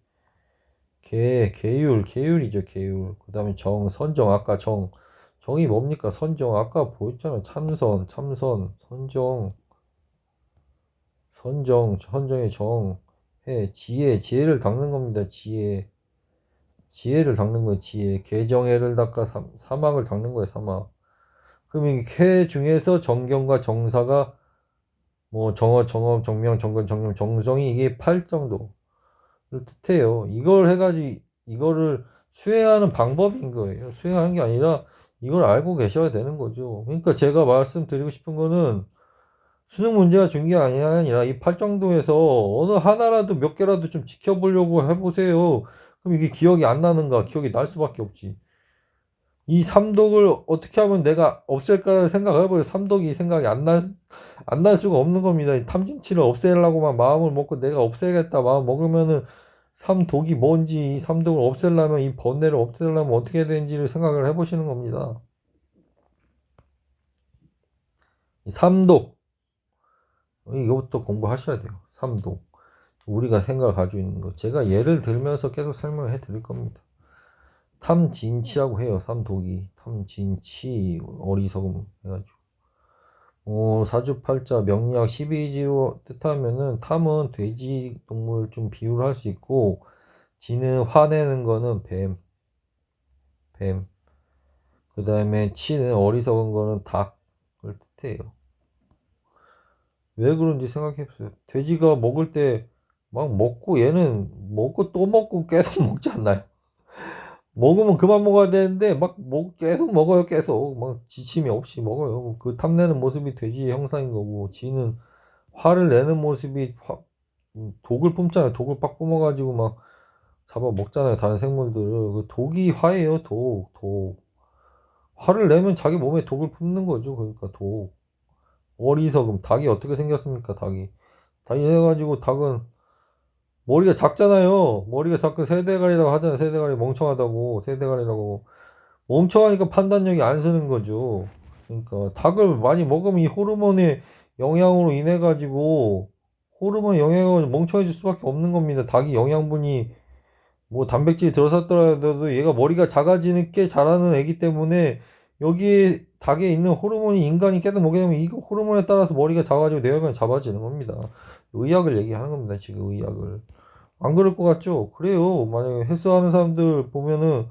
계율이죠. 계율. 그 다음에 선정. 아까 정이 뭡니까? 선정. 아까 보였잖아. 참선, 선정의 지혜를 닦는 겁니다. 지혜를 닦는 거예요. 개정해를 닦아 사막을 닦는 거예요. 사막. 그럼 이해 중에서 정경과 정사가 뭐 정업, 정명, 정근, 정령, 정성이 이게 8정도를 뜻해요. 이걸 해가지고 이거를 수행하는 방법인 거예요. 수행하는 게 아니라 이걸 알고 계셔야 되는 거죠. 그러니까 제가 말씀드리고 싶은 거는 수능 문제가 중요한 게 아니라 이 8정도에서 어느 하나라도 몇 개라도 좀 지켜보려고 해보세요. 그럼 이게 기억이 안 나는가? 기억이 날 수밖에 없지. 이 삼독을 어떻게 하면 내가 없앨까를 생각을 해보세요. 삼독이 생각이 안 날 수가 없는 겁니다. 이 탐진치를 없애려고만 마음을 먹고 내가 없애겠다 마음 먹으면은 삼독이 뭔지, 이 삼독을 없애려면, 이 번뇌를 없애려면 어떻게 해야 되는지를 생각을 해보시는 겁니다. 이 삼독, 이것부터 공부하셔야 돼요. 삼독. 우리가 생각을 가지고 있는 거. 제가 예를 들면서 계속 설명을 해 드릴 겁니다. 탐진치라고 해요. 삼독이. 탐진치, 어리석음 해가지고. 사주팔자 명리학 12지로 뜻하면은 탐은 돼지 동물 좀 비유를 할 수 있고, 지는 화내는 거는 뱀. 그 다음에 치는 어리석은 거는 닭을 뜻해요. 왜 그런지 생각해보세요. 돼지가 먹을 때 막 먹고, 얘는 먹고 또 먹고 계속 먹지 않나요? 먹으면 그만 먹어야 되는데 계속 먹어요. 계속 막 지침이 없이 먹어요. 그 탐내는 모습이 돼지의 형상인 거고, 지는 화를 내는 모습이 독을 뿜잖아요. 독을 빡 뿜어가지고 막 잡아 먹잖아요. 다른 생물들을. 그 독이 화예요. 독. 화를 내면 자기 몸에 독을 뿜는 거죠. 그러니까 독. 어리석음. 닭이 어떻게 생겼습니까? 닭이 해가지고 닭은 머리가 작잖아요. 머리가 작고 세대가리라고 하잖아요. 세대가리 멍청하다고. 세대가리라고. 멍청하니까 판단력이 안 쓰는 거죠. 그러니까 닭을 많이 먹으면 이 호르몬의 영향으로 인해 가지고 호르몬 영향으로 멍청해질 수밖에 없는 겁니다. 닭이 영양분이 뭐 단백질이 들어섰더라도 얘가 머리가 작아지는 게 자라는 애기 때문에, 여기에 닭에 있는 호르몬이 인간이 계속 먹게 되면 이 호르몬에 따라서 머리가 작아지고 뇌혈관이 작아지는 겁니다. 의학을 얘기하는 겁니다. 지금 의학을. 안 그럴 것 같죠? 그래요. 만약에 헬스하는 사람들 보면은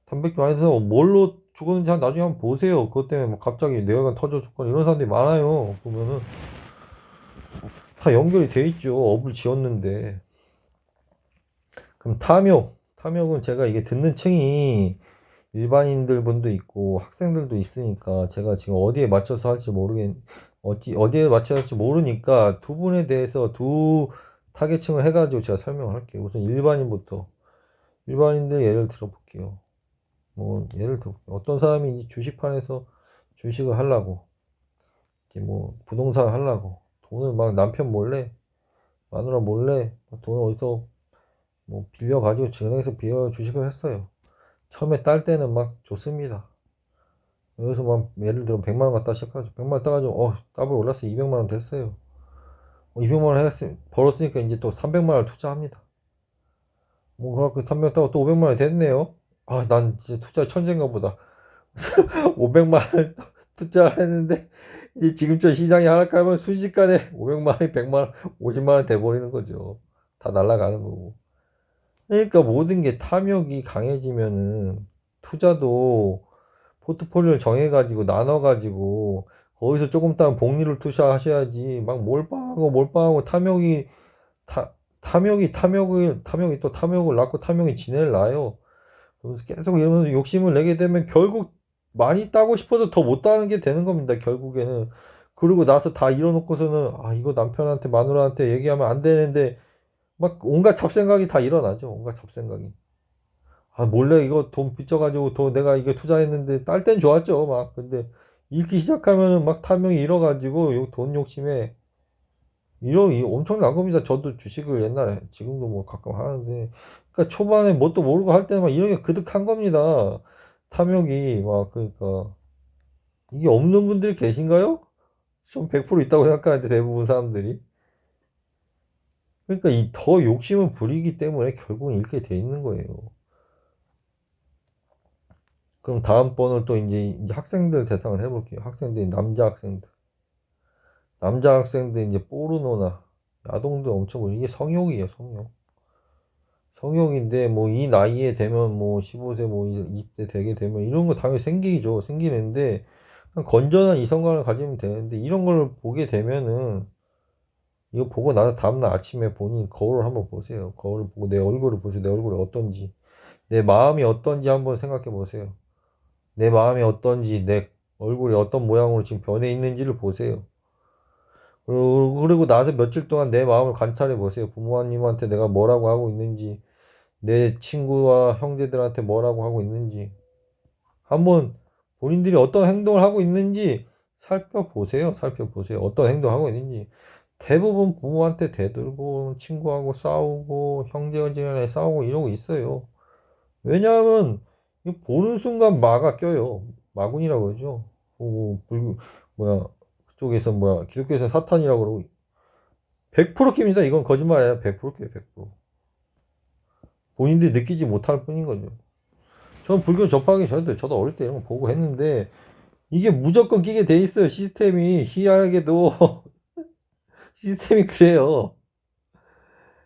단백질 많이 드서 뭘로 죽었는지 나중에 한번 보세요. 그것 때문에 막 갑자기 뇌혈관 터져 죽거나 이런 사람들이 많아요. 보면은 다 연결이 돼 있죠. 업을 지었는데. 그럼 탐욕은 제가 이게 듣는 층이 일반인들 분도 있고 학생들도 있으니까 제가 지금 어디에 맞춰서 할지 어디에 맞춰야 할지 모르니까 두 분에 대해서 두 타겟층을 해가지고 제가 설명을 할게요. 우선 일반인들 예를 들어볼게요. 어떤 사람이 이제 주식판에서 주식을 하려고, 이제 뭐 부동산 하려고 돈을 막 남편 몰래, 마누라 몰래 돈을 어디서 뭐 빌려가지고 은행에서 빌려 주식을 했어요. 처음에 딸 때는 막 좋습니다. 여기서 막 예를 들어 100만 원 갖다 시작하죠. 100만 원 따가지고 더블 올랐어. 200만 원 됐어요. 200만 원 벌었으니까 이제 또 300만 원 투자합니다. 뭐 그래갖고 300 따고 또 500만 원이 됐네요. 난 이제 투자 천재인가 보다. 500만 원 투자를 했는데 이제 지금처럼 시장이 하락하면 순식간에 500만 원, 100만 원, 50만 원 돼버리는 거죠. 다 날아가는 거고. 그러니까 모든 게 탐욕이 강해지면은 투자도 포트폴리오를 정해가지고 나눠가지고 거기서 조금 따 복리를 투자하셔야지 막 몰빵하고 탐욕이 또 탐욕을 낳고 탐욕이 진해를 낳아요. 그래서 계속 이러면서 욕심을 내게 되면 결국 많이 따고 싶어서 더 못 따는 게 되는 겁니다. 결국에는. 그리고 나서 다 이뤄놓고서는 아 이거 남편한테 마누라한테 얘기하면 안 되는데 막 온갖 잡생각이 다 일어나죠. 온갖 잡생각이. 아 몰래 이거 돈 빚져가지고 돈 내가 이게 투자했는데 딸 땐 좋았죠. 막 근데 잃기 시작하면은 막 탐욕이 일어가지고 돈 욕심에 이 엄청난 겁니다. 저도 주식을 옛날에 지금도 뭐 가끔 하는데 그러니까 초반에 뭣도 모르고 할 때는 막 이런 게 그득한 겁니다. 탐욕이 막 그러니까 이게 없는 분들이 계신가요? 좀 100% 있다고 생각하는데 대부분 사람들이 그러니까 이 더 욕심을 부리기 때문에 결국은 이렇게 돼 있는 거예요. 그럼 다음번을 또 이제 학생들 대상을 해볼게요. 학생들 남자 학생들 이제 포르노나 야동도 엄청 보여. 이게 성욕이에요, 성욕. 성욕인데 뭐 이 나이에 되면 뭐 15세 뭐 20대 되게 되면 이런 거 당연히 생기죠. 생기는데 그냥 건전한 이성관을 가지면 되는데 이런 걸 보게 되면은 이거 보고 나서 다음날 아침에 보니 거울을 한번 보세요. 거울을 보고 내 얼굴을 보세요. 내 얼굴이 어떤지. 내 마음이 어떤지 한번 생각해 보세요. 내 마음이 어떤지, 내 얼굴이 어떤 모양으로 지금 변해 있는지를 보세요. 그리고 나서 며칠 동안 내 마음을 관찰해 보세요. 부모님한테 내가 뭐라고 하고 있는지, 내 친구와 형제들한테 뭐라고 하고 있는지. 한번 본인들이 어떤 행동을 하고 있는지 살펴보세요. 살펴보세요. 어떤 행동을 하고 있는지. 대부분 부모한테 대들고, 친구하고 싸우고, 형제간에 싸우고 이러고 있어요. 왜냐하면 보는 순간 마가 껴요. 마군이라고 그러죠. 뭐야 그쪽에서 뭐야 기독교에서 사탄이라고 그러고 100% 깁니다. 이건 거짓말 아니라 100% 껴요. 100%. 본인들이 느끼지 못할 뿐인 거죠. 저는 불교 접하기 전에도 저도 어릴 때 이런 거 보고 했는데 이게 무조건 끼게 돼 있어요. 시스템이 희한하게도 시스템이 그래요.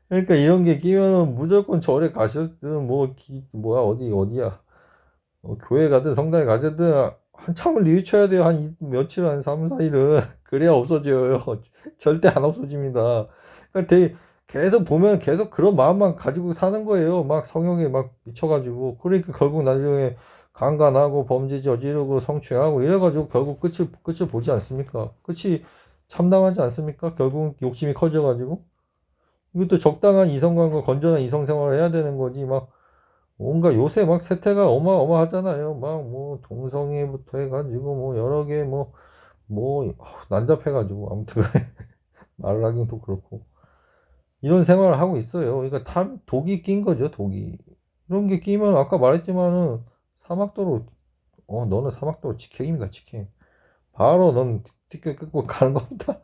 그러니까 이런 게 끼면은 무조건 절에 가셨든 뭐야 어디야 교회 가든 성당에 가든 한참을 뉘우쳐야 돼요. 며칠, 한 3, 4일은. 그래야 없어져요. 절대 안 없어집니다. 그러니까 계속 보면 계속 그런 마음만 가지고 사는 거예요. 막 성욕에 막 미쳐가지고. 그러니까 결국 나중에 강간하고 범죄 저지르고 성추행하고 이래가지고 결국 끝을 보지 않습니까? 끝이 참담하지 않습니까? 결국 욕심이 커져가지고. 이것도 적당한 이성관과 건전한 이성생활을 해야 되는 거지. 막 뭔가 요새 막 세태가 어마어마하잖아요. 막 뭐 동성애부터 해가지고 뭐 여러 개 난잡해가지고 아무튼 말을 하긴 또 그렇고 이런 생활을 하고 있어요. 그러니까 독이 낀 거죠. 독이 이런 게 끼면 아까 말했지만은 사막도로 너는 사막도로 직행입니다. 직행 바로 넌 티켓 끊고 가는 겁니다.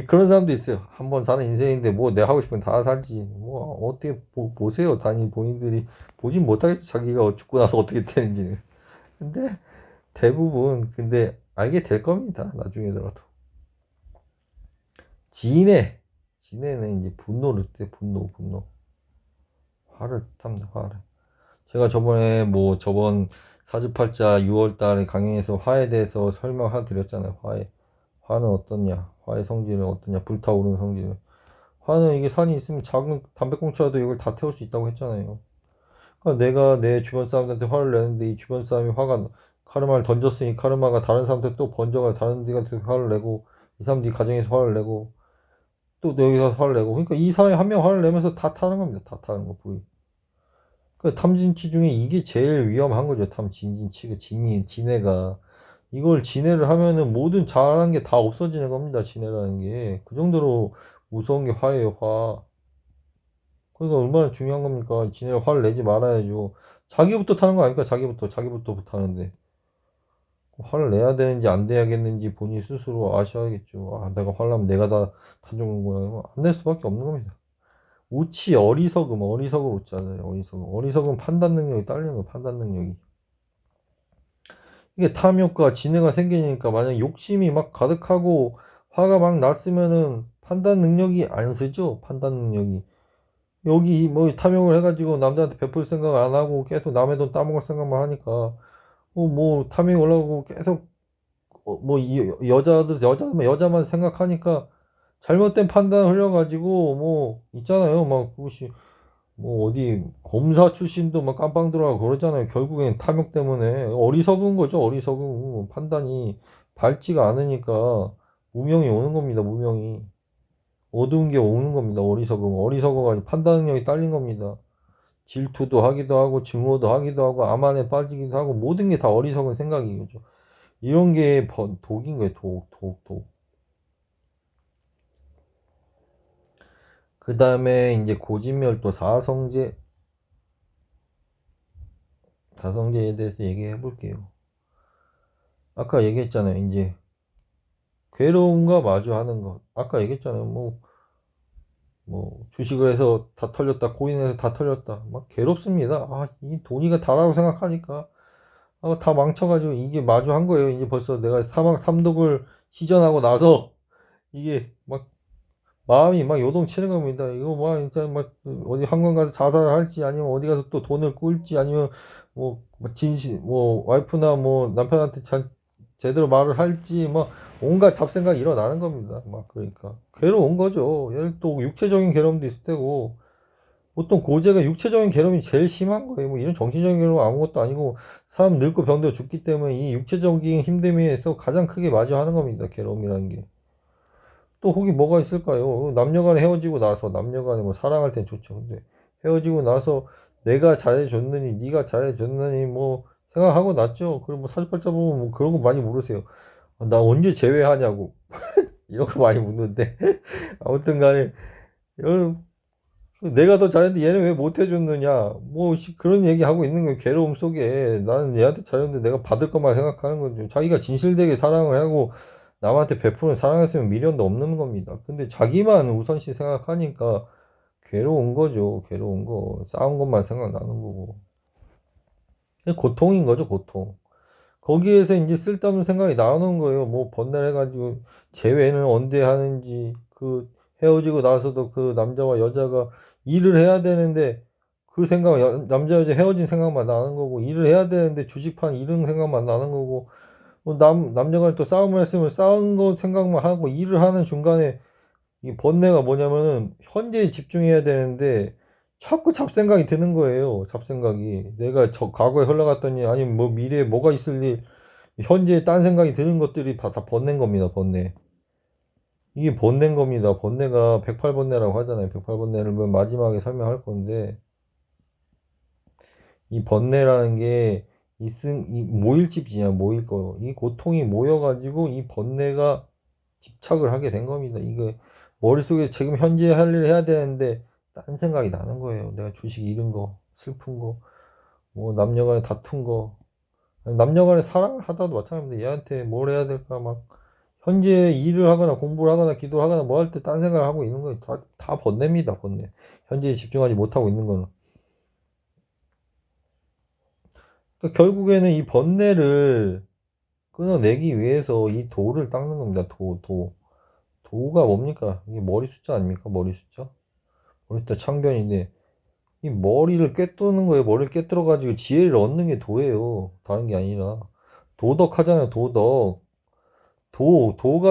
그런 사람도 있어요. 한 번 사는 인생인데 뭐 내가 하고 싶은 거 다 살지. 뭐 어떻게 보세요. 단위 본인들이 보진 못하겠죠. 자기가 죽고 나서 어떻게 되는지는. 근데 대부분 근데 알게 될 겁니다. 나중에더라도. 진해는 이제 분노를 때 분노. 화를 탑니다. 화를. 제가 저번 사주팔자 6월 달에 강연에서 화에 대해서 설명해 드렸잖아요. 화는 어떠냐? 화의 성질은 어떠냐? 불타오르는 성질은. 화는 이게 산이 있으면 작은 담배꽁초라도 이걸 다 태울 수 있다고 했잖아요. 그러니까 내가 내 주변 사람들한테 화를 내는데 이 주변 사람이 카르마를 던졌으니 카르마가 다른 사람한테 또 번져가 다른 데한테 화를 내고 이 사람 네 가정에서 화를 내고 또 여기서 화를 내고 그러니까 이 사람이 한 명 화를 내면서 다 타는 겁니다. 다 타는 거 불이. 그 탐진치 중에 이게 제일 위험한 거죠. 탐진진치 진해가 이걸 진해를 하면은 모든 잘하는 게 다 없어지는 겁니다. 진해라는 게 그 정도로 무서운 게 화예요. 화. 그러니까 얼마나 중요한 겁니까? 지네가 화를 내지 말아야죠. 자기부터 타는 거 아닙니까? 자기부터 타는데. 화를 내야 되는지 안 내야겠는지 본인 스스로 아셔야겠죠. 아, 내가 화를 내면 내가 다 타주는구나. 안 낼 수밖에 없는 겁니다. 어리석을 웃잖아요. 어리석음 판단 능력이 딸리는 거 판단 능력이. 이게 탐욕과 진해가 생기니까 만약 욕심이 막 가득하고 화가 막 났으면은 판단 능력이 안 쓰죠. 판단 능력이. 여기 뭐 탐욕을 해가지고 남자한테 베풀 생각 안 하고 계속 남의 돈 따먹을 생각만 하니까 뭐 탐욕이 올라가고 계속 뭐 여자만 생각하니까 잘못된 판단 흘려가지고 뭐 있잖아요. 막 그것이 뭐 어디 검사 출신도 막 깜빵 들어가고 그러잖아요. 결국엔 탐욕 때문에 어리석은 거죠. 어리석은 판단이 밝지가 않으니까 무명이 오는 겁니다. 무명이 어두운 게 오는 겁니다. 어리석어가지고 판단 능력이 딸린 겁니다. 질투도 하기도 하고 증오도 하기도 하고 암안에 빠지기도 하고 모든 게 다 어리석은 생각이죠. 이런 게 독인 거예요. 독. 그 다음에 이제 고진멸도 다성제에 대해서 얘기해 볼게요. 아까 얘기했잖아요. 이제 괴로움과 마주하는 것. 아까 얘기했잖아요. 뭐 주식을 해서 다 털렸다. 코인에서 다 털렸다. 막 괴롭습니다. 이 돈이가 다라고 생각하니까 다 망쳐가지고 이게 마주한 거예요. 이제 벌써 내가 삼독을 시전하고 나서 이게 막 마음이 막 요동치는 겁니다. 이거 막 진짜 막 어디 한강 가서 자살을 할지 아니면 어디 가서 또 돈을 꿀지 아니면 뭐 와이프나 뭐 남편한테 제대로 말을 할지 막 온갖 잡생각이 일어나는 겁니다. 막 그러니까 괴로운 거죠. 얘또 육체적인 괴로움도 있을 테고 보통 고제가 육체적인 괴로움이 제일 심한 거예요. 뭐 이런 정신적인 괴로움 아무것도 아니고 사람 늙고 병들어 죽기 때문에 이 육체적인 힘듦에서 가장 크게 마주하는 겁니다. 괴로움이라는 게. 또 혹이 뭐가 있을까요? 남녀간에 헤어지고 나서 남녀간에 뭐 사랑할 땐 좋죠. 근데 헤어지고 나서 내가 잘해줬느니 네가 잘해줬느니 뭐 생각하고 났죠. 그리고 뭐 사주팔자 보면 뭐 그런 거 많이 물으세요. 나 언제 재회하냐고 이런 거 많이 묻는데 아무튼 간에 이런 내가 더 잘했는데 얘는 왜 못해줬느냐 뭐 그런 얘기 하고 있는 거예요. 괴로움 속에 나는 얘한테 잘했는데 내가 받을 것만 생각하는 거죠. 자기가 진실되게 사랑을 하고 남한테 베푸는 사랑했으면 미련도 없는 겁니다. 근데 자기만 우선시 생각하니까 괴로운 거죠. 괴로운 거 싸운 것만 생각나는 거고 고통인 거죠. 고통. 거기에서 이제 쓸데없는 생각이 나오는 거예요. 뭐 번날 해가지고 재회는 언제 하는지 그 헤어지고 나서도 그 남자와 여자가 일을 해야 되는데 그 생각 남자 여자 헤어진 생각만 나는 거고 일을 해야 되는데 주식판 이런 생각만 나는 거고 뭐 남녀가 또 싸움을 했으면 싸운 거 생각만 하고 일을 하는 중간에 이 번뇌가 뭐냐면은 현재에 집중해야 되는데 자꾸 잡생각이 드는 거예요. 잡생각이 내가 저 과거에 흘러갔더니 아니면 뭐 미래에 뭐가 있을 일 현재에 딴 생각이 드는 것들이 다 번뇌인 겁니다. 번뇌. 이게 번뇌인 겁니다. 번뇌가 108번뇌라고 하잖아요. 108번뇌를 마지막에 설명할 건데 이 번뇌라는 게 이 모일집이냐 모일 거. 이 고통이 모여가지고 이 번뇌가 집착을 하게 된 겁니다. 이거 머릿속에 지금 현재 할 일을 해야 되는데 딴 생각이 나는 거예요. 내가 주식 잃은 거, 슬픈 거, 뭐 남녀간에 다툰 거, 남녀간에 사랑을 하다도 마찬가지입니다. 얘한테 뭘 해야 될까 막 현재 일을 하거나 공부를 하거나 기도를 하거나 뭐 할 때 딴 생각을 하고 있는 거예요. 다 번뇌입니다. 번뇌. 현재에 집중하지 못하고 있는 거는. 그러니까 결국에는 이 번뇌를 끊어내기 위해서 이 도를 닦는 겁니다. 도가 뭡니까? 이게 머리 숫자 아닙니까? 머리 숫자? 머리 숫자 창변인데 이 머리를 꿰뚫는 거예요. 머리를 꿰뚫어 가지고 지혜를 얻는 게 도예요. 다른 게 아니라 도덕하잖아요. 도가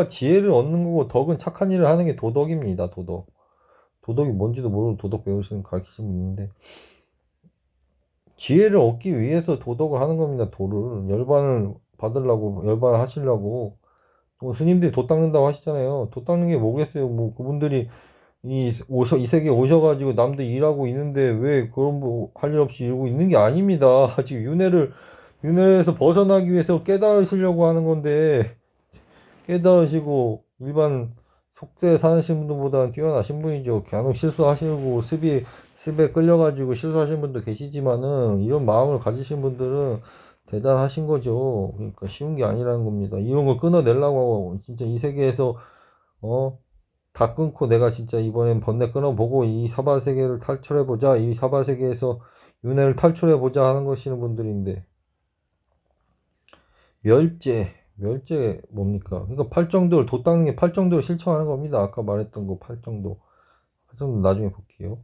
지혜를 얻는 거고 덕은 착한 일을 하는 게 도덕입니다. 도덕이 뭔지도 모르고 도덕 배우시는 가르치시는 분 있는데 지혜를 얻기 위해서 도덕을 하는 겁니다. 도를 열반을 받으려고 열반을 하시려고 또 스님들이 도 닦는다고 하시잖아요. 도 닦는 게 뭐겠어요? 뭐 그분들이 이 세계에 오셔가지고 남들 일하고 있는데 왜 그런 뭐 할 일 없이 이러고 있는 게 아닙니다. 지금 윤회에서 벗어나기 위해서 깨달으시려고 하는 건데 깨달으시고 일반 속세에 사시는 분들보다는 뛰어나신 분이죠. 간혹 실수하시고 습에 끌려가지고 실수하신 분도 계시지만은 이런 마음을 가지신 분들은 대단하신 거죠. 그러니까 쉬운 게 아니라는 겁니다. 이런 걸 끊어내려고 진짜 이 세계에서 어 다 끊고 내가 진짜 이번엔 번뇌 끊어보고 이 사바 세계를 탈출해보자. 이 사바 세계에서 윤회를 탈출해보자 하는 것이는 분들인데 멸제 뭡니까? 그러니까 팔정도를 도 닦는 게 팔정도를 실천하는 겁니다. 아까 말했던 거 팔정도. 팔정도 나중에 볼게요.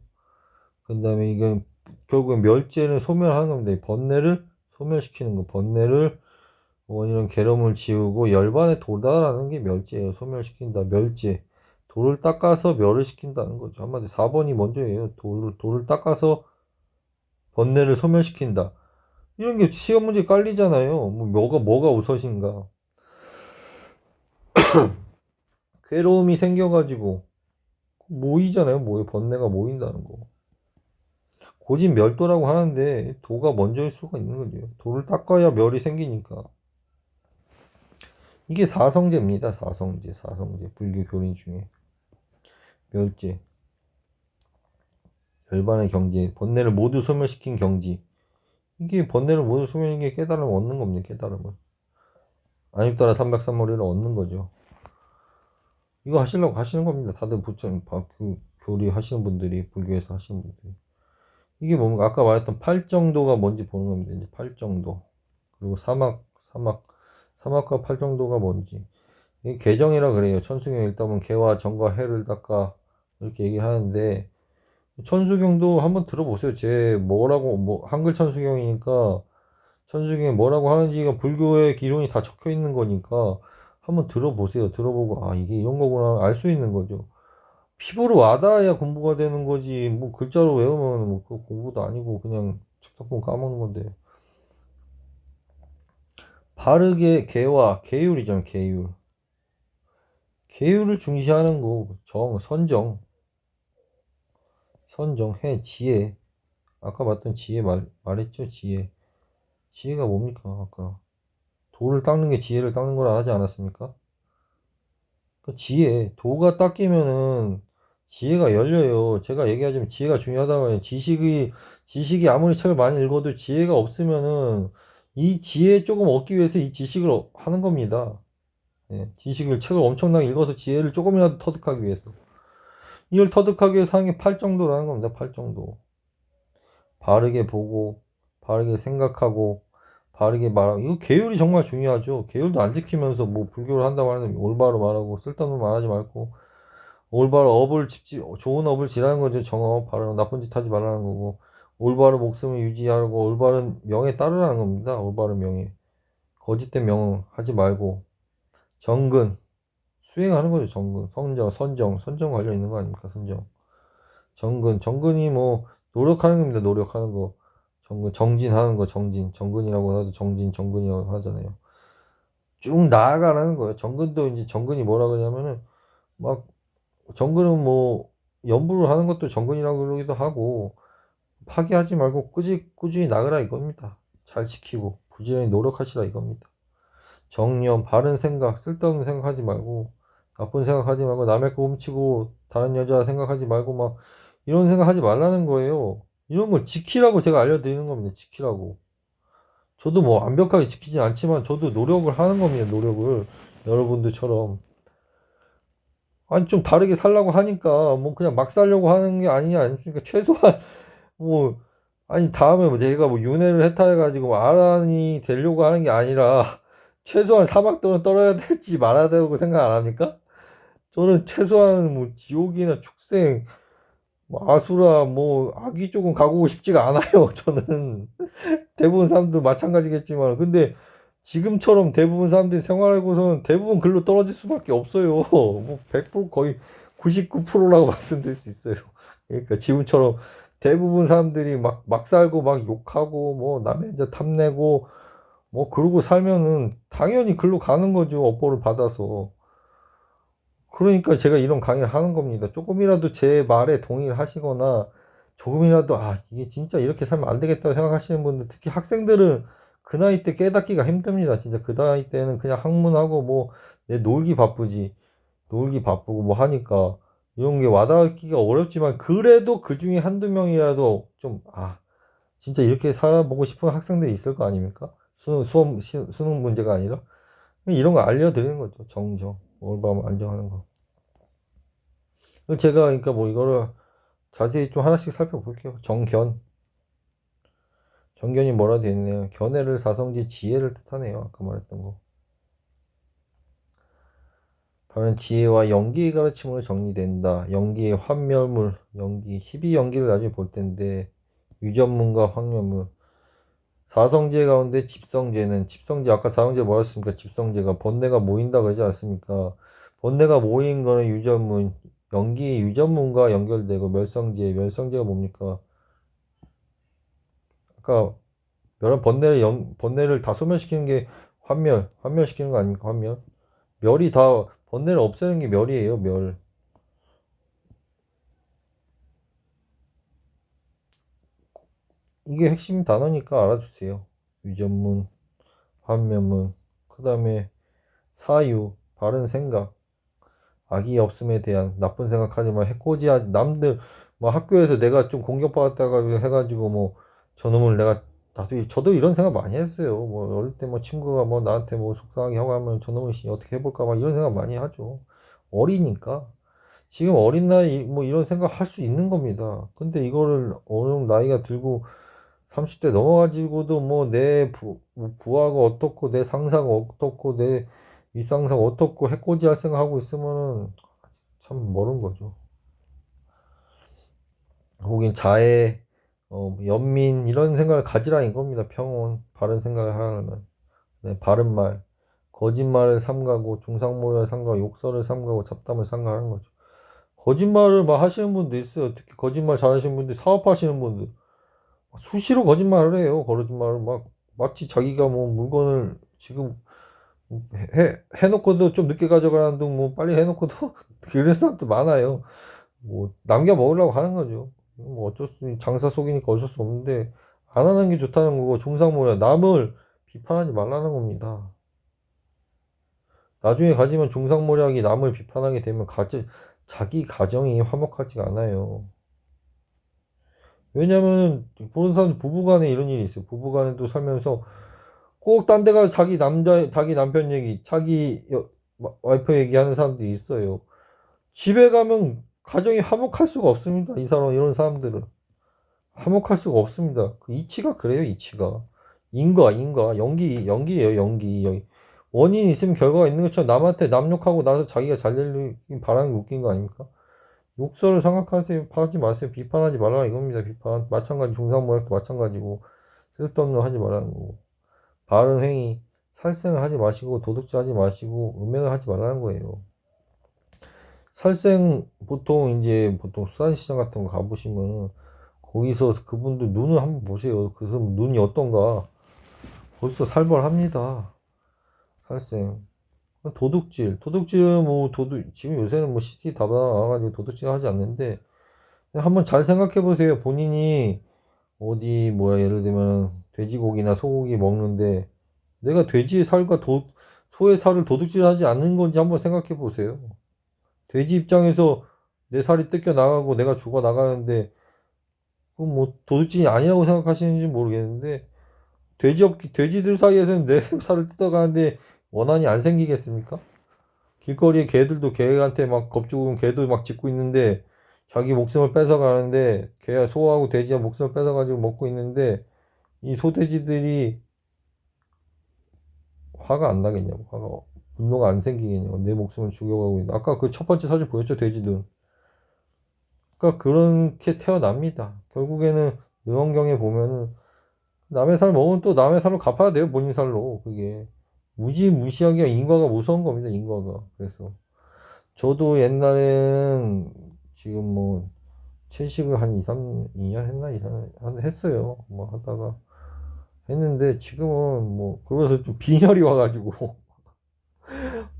그 다음에 이게 결국엔 멸제를 소멸하는 겁니다. 이 번뇌를 소멸시키는 거. 번뇌를 원인은 괴로움을 지우고 열반에 도달하는 게 멸제예요. 소멸시킨다. 멸제. 돌을 닦아서 멸을 시킨다는 거죠. 한마디로 4번이 먼저예요. 돌을 닦아서 번뇌를 소멸시킨다. 이런 게 시험 문제 깔리잖아요. 뭐가 우선인가. 괴로움이 생겨가지고 모이잖아요. 번뇌가 모인다는 거. 고진멸도라고 하는데 도가 먼저일 수가 있는 거죠. 도를 닦아야 멸이 생기니까. 이게 사성제입니다. 사성제. 불교 교리 중에. 멸제. 열반의 경지. 번뇌를 모두 소멸시킨 경지. 이게 번뇌를 모두 소멸시킨 게 깨달음을 얻는 겁니다. 깨달음을. 안입따라 303머리를 얻는 거죠. 이거 하시려고 하시는 겁니다. 다들 그 교리 하시는 분들이, 불교에서 하시는 분들이. 이게 뭡니까? 아까 말했던 팔정도가 뭔지 보는 겁니다. 이제 팔정도. 그리고 사막과 팔정도가 뭔지. 이게 개정이라 그래요. 천수경 읽다 보면 개와 정과 해를 닦아. 이렇게 얘기를 하는데, 천수경도 한번 들어보세요. 한글 천수경이니까, 천수경에 뭐라고 하는지가 불교의 기론이 다 적혀 있는 거니까, 한번 들어보세요. 들어보고, 아, 이게 이런 거구나. 알 수 있는 거죠. 피부로 와닿아야 공부가 되는 거지. 뭐 글자로 외우면 뭐 그 공부도 아니고 그냥 책탁 보면 까먹는 건데. 바르게 개와 계율이잖아. 계율. 계율을 중시하는 거. 선정해 지혜. 아까 봤던 지혜 말했죠. 지혜가 뭡니까? 아까 도를 닦는 게 지혜를 닦는 거라 하지 않았습니까? 그 도가 닦이면은 지혜가 열려요. 제가 얘기하자면 지혜가 중요하다고 해요. 지식이 아무리 책을 많이 읽어도 지혜가 없으면은 이 지혜 조금 얻기 위해서 이 지식을 하는 겁니다. 예, 책을 엄청나게 읽어서 지혜를 조금이라도 터득하기 위해서. 이걸 터득하기 위해서 하는 게 팔정도라는 겁니다. 팔정도. 바르게 보고, 바르게 생각하고, 바르게 말하고. 이거 계율이 정말 중요하죠. 계율도 안 지키면서 뭐 불교를 한다고 하는데 올바로 말하고, 쓸데없는 말 하지 말고, 올바로 좋은 업을 지라는 거죠. 정업, 바른 나쁜 짓 하지 말라는 거고, 올바른 목숨을 유지하고, 올바른 명에 따르라는 겁니다. 올바른 명예. 거짓된 명 하지 말고, 정근, 수행하는 거죠. 정근, 선정 관련 있는 거 아닙니까? 선정. 정근이 뭐, 노력하는 겁니다. 노력하는 거. 정진하는 거, 정근이라고 해도 정근이라고 하잖아요. 쭉 나아가라는 거예요. 정근이 뭐라 그러냐면은, 막, 정근은 뭐 연부를 하는 것도 정근이라고 그러기도 하고 파기하지 말고 꾸준히 나가라 이겁니다. 잘 지키고 부지런히 노력하시라 이겁니다. 정념, 바른 생각, 쓸데없는 생각하지 말고 나쁜 생각하지 말고 남의 거 훔치고 다른 여자 생각하지 말고 막 이런 생각하지 말라는 거예요. 이런 걸 지키라고 제가 알려드리는 겁니다. 지키라고. 저도 뭐 완벽하게 지키진 않지만 저도 노력을 하는 겁니다. 노력을 여러분들처럼. 아니 좀 다르게 살려고 하니까 뭐 그냥 막 살려고 하는 게 아니냐 아닙니까? 최소한 뭐 아니 다음에 뭐 제가 뭐 윤회를 해탈해가지고 뭐 아란이 되려고 하는 게 아니라 최소한 사막도는 떨어야 될지 말아야 되고 생각 안 합니까? 저는 최소한 뭐 지옥이나 축생 뭐 아수라 뭐 악이 조금 가고 싶지가 않아요. 저는 대부분 사람도 마찬가지겠지만 근데 지금처럼 대부분 사람들이 생활하고서는 대부분 글로 떨어질 수밖에 없어요. 뭐 100% 거의 99%라고 말씀드릴 수 있어요. 그러니까 지금처럼 대부분 사람들이 막 살고 막 욕하고 뭐 남의 이제 탐내고 뭐 그러고 살면은 당연히 글로 가는 거죠. 업보를 받아서. 그러니까 제가 이런 강의를 하는 겁니다. 조금이라도 제 말에 동의를 하시거나 조금이라도 아 이게 진짜 이렇게 살면 안 되겠다고 생각하시는 분들 특히 학생들은 그 나이 때 깨닫기가 힘듭니다. 진짜 그 나이 때는 그냥 학문하고 뭐 내 놀기 바쁘고 뭐 하니까 이런 게 와닿기가 어렵지만 그래도 그 중에 한두 명이라도 좀 아 진짜 이렇게 살아보고 싶은 학생들이 있을 거 아닙니까? 수능 문제가 아니라 이런 거 알려드리는 거죠. 올바름 안정하는 거. 제가 그러니까 뭐 이거를 자세히 좀 하나씩 살펴볼게요. 정견이 뭐라 되어 있네요. 견해를 사성지 지혜를 뜻하네요. 아까 말했던 거. 바른 지혜와 연기의 가르침으로 정리된다. 연기의 환멸물, 연기, 12연기를 나중에 볼 텐데 유전문과 환멸물. 사성제 가운데 집성제는 집성제 아까 사성제 뭐였습니까? 집성제가 번뇌가 모인다 그러지 않습니까? 번뇌가 모인 거는 유전문, 연기 유전문과 연결되고 멸성제가 뭡니까? 아까 멸한 번뇌를 다 소멸시키는 게 환멸시키는 거 아닙니까? 환멸. 멸이 다 번뇌를 없애는 게 멸이에요, 멸. 이게 핵심 단어니까 알아주세요. 유전문, 환멸문, 그 다음에 사유, 바른 생각, 악이 없음에 대한 나쁜 생각하지 마. 해코지하지 남들 뭐 학교에서 내가 좀 공격받았다가 해가지고 뭐 저놈을 내가 나도 저도 이런 생각 많이 했어요. 뭐 어릴 때 뭐 친구가 뭐 나한테 뭐 속상하게 하고 하면 저놈을 어떻게 해볼까 막 이런 생각 많이 하죠. 어리니까 지금 어린 나이 뭐 이런 생각 할 수 있는 겁니다. 근데 이거를 어느 정도 나이가 들고 30대 넘어가지고도 뭐 내 부하가 어떻고 내 상사가 어떻고 내 윗상사가 어떻고 해코지 할 생각하고 있으면은 참 멀은 거죠. 거긴 자애, 연민 이런 생각을 가지라는 겁니다. 평온, 바른 생각을 하려면. 네, 바른 말, 거짓말을 삼가고 중상모략을 삼가고 욕설을 삼가고 잡담을 삼가하는 거죠. 거짓말을 막 하시는 분도 있어요. 특히 거짓말 잘하시는 분들, 사업하시는 분들 수시로 거짓말을 해요. 거짓말을 막 마치 자기가 뭐 물건을 지금 해놓고도 좀 늦게 가져가는 등 뭐 빨리 해놓고도 그런 사람도 많아요. 뭐 남겨 먹으려고 하는 거죠. 뭐 어쩔 수 장사 속이니까 어쩔 수 없는데 안 하는 게 좋다는 거고 중상모략 남을 비판하지 말라는 겁니다. 나중에 가지면 중상모략이 남을 비판하게 되면 자기 가정이 화목하지가 않아요. 왜냐면 보는 사람 부부간에 이런 일이 있어요. 부부간에도 살면서 꼭 딴 데 가서 자기 남편 얘기, 와이프 얘기하는 사람들이 있어요. 집에 가면 가정이 화목할 수가 없습니다. 이런 사람들은. 화목할 수가 없습니다. 그 이치가 그래요, 이치가. 연기예요, 연기. 원인이 있으면 결과가 있는 것처럼 남한테 남 욕하고 나서 자기가 잘 되길 바라는 게 웃긴 거 아닙니까? 욕설을 생각하세요. 하지 마세요. 비판하지 말라 이겁니다. 비판. 마찬가지 중상모략도 마찬가지고 쓸데없는 거 하지 말라는 거고. 바른 행위, 살생을 하지 마시고 도둑질 하지 마시고 음행을 하지 말라는 거예요. 살생 보통 수산시장 같은 거 가보시면 거기서 그분들 눈을 한번 보세요. 그래서 눈이 어떤가 벌써 살벌합니다. 살생. 도둑질은 뭐 지금 요새는 뭐 CCTV 다 나와가지고 도둑질 하지 않는데 한번 잘 생각해 보세요. 본인이 어디 뭐야 예를 들면 돼지고기나 소고기 먹는데 내가 돼지의 살과 소의 살을 도둑질하지 않는 건지 한번 생각해 보세요. 돼지 입장에서 내 살이 뜯겨 나가고 내가 죽어 나가는데 그건 뭐 도둑질이 아니라고 생각하시는지 모르겠는데 돼지들 사이에서는 내 살을 뜯어가는데 원한이 안 생기겠습니까? 길거리에 개들도 개한테 막 겁주고 개도 막 짖고 있는데 자기 목숨을 뺏어가는데 개 소하고 돼지가 목숨을 뺏어가지고 먹고 있는데 이 소돼지들이 화가 안 나겠냐고 분노가 안 생기겠냐고 내 목숨을 죽여가고 있는 아까 그 첫 번째 사진 보였죠 돼지들 그러니까 그렇게 태어납니다 결국에는 의원경에 보면은 남의 살 먹으면 또 남의 살로 갚아야 돼요 본인 살로 그게 무시무시하게 인과가 무서운 겁니다 인과가 그래서 저도 옛날엔 지금 뭐 채식을 한 2, 2년 했나 했어요 뭐 하다가 했는데 지금은 뭐 그러면서 좀 빈혈이 와가지고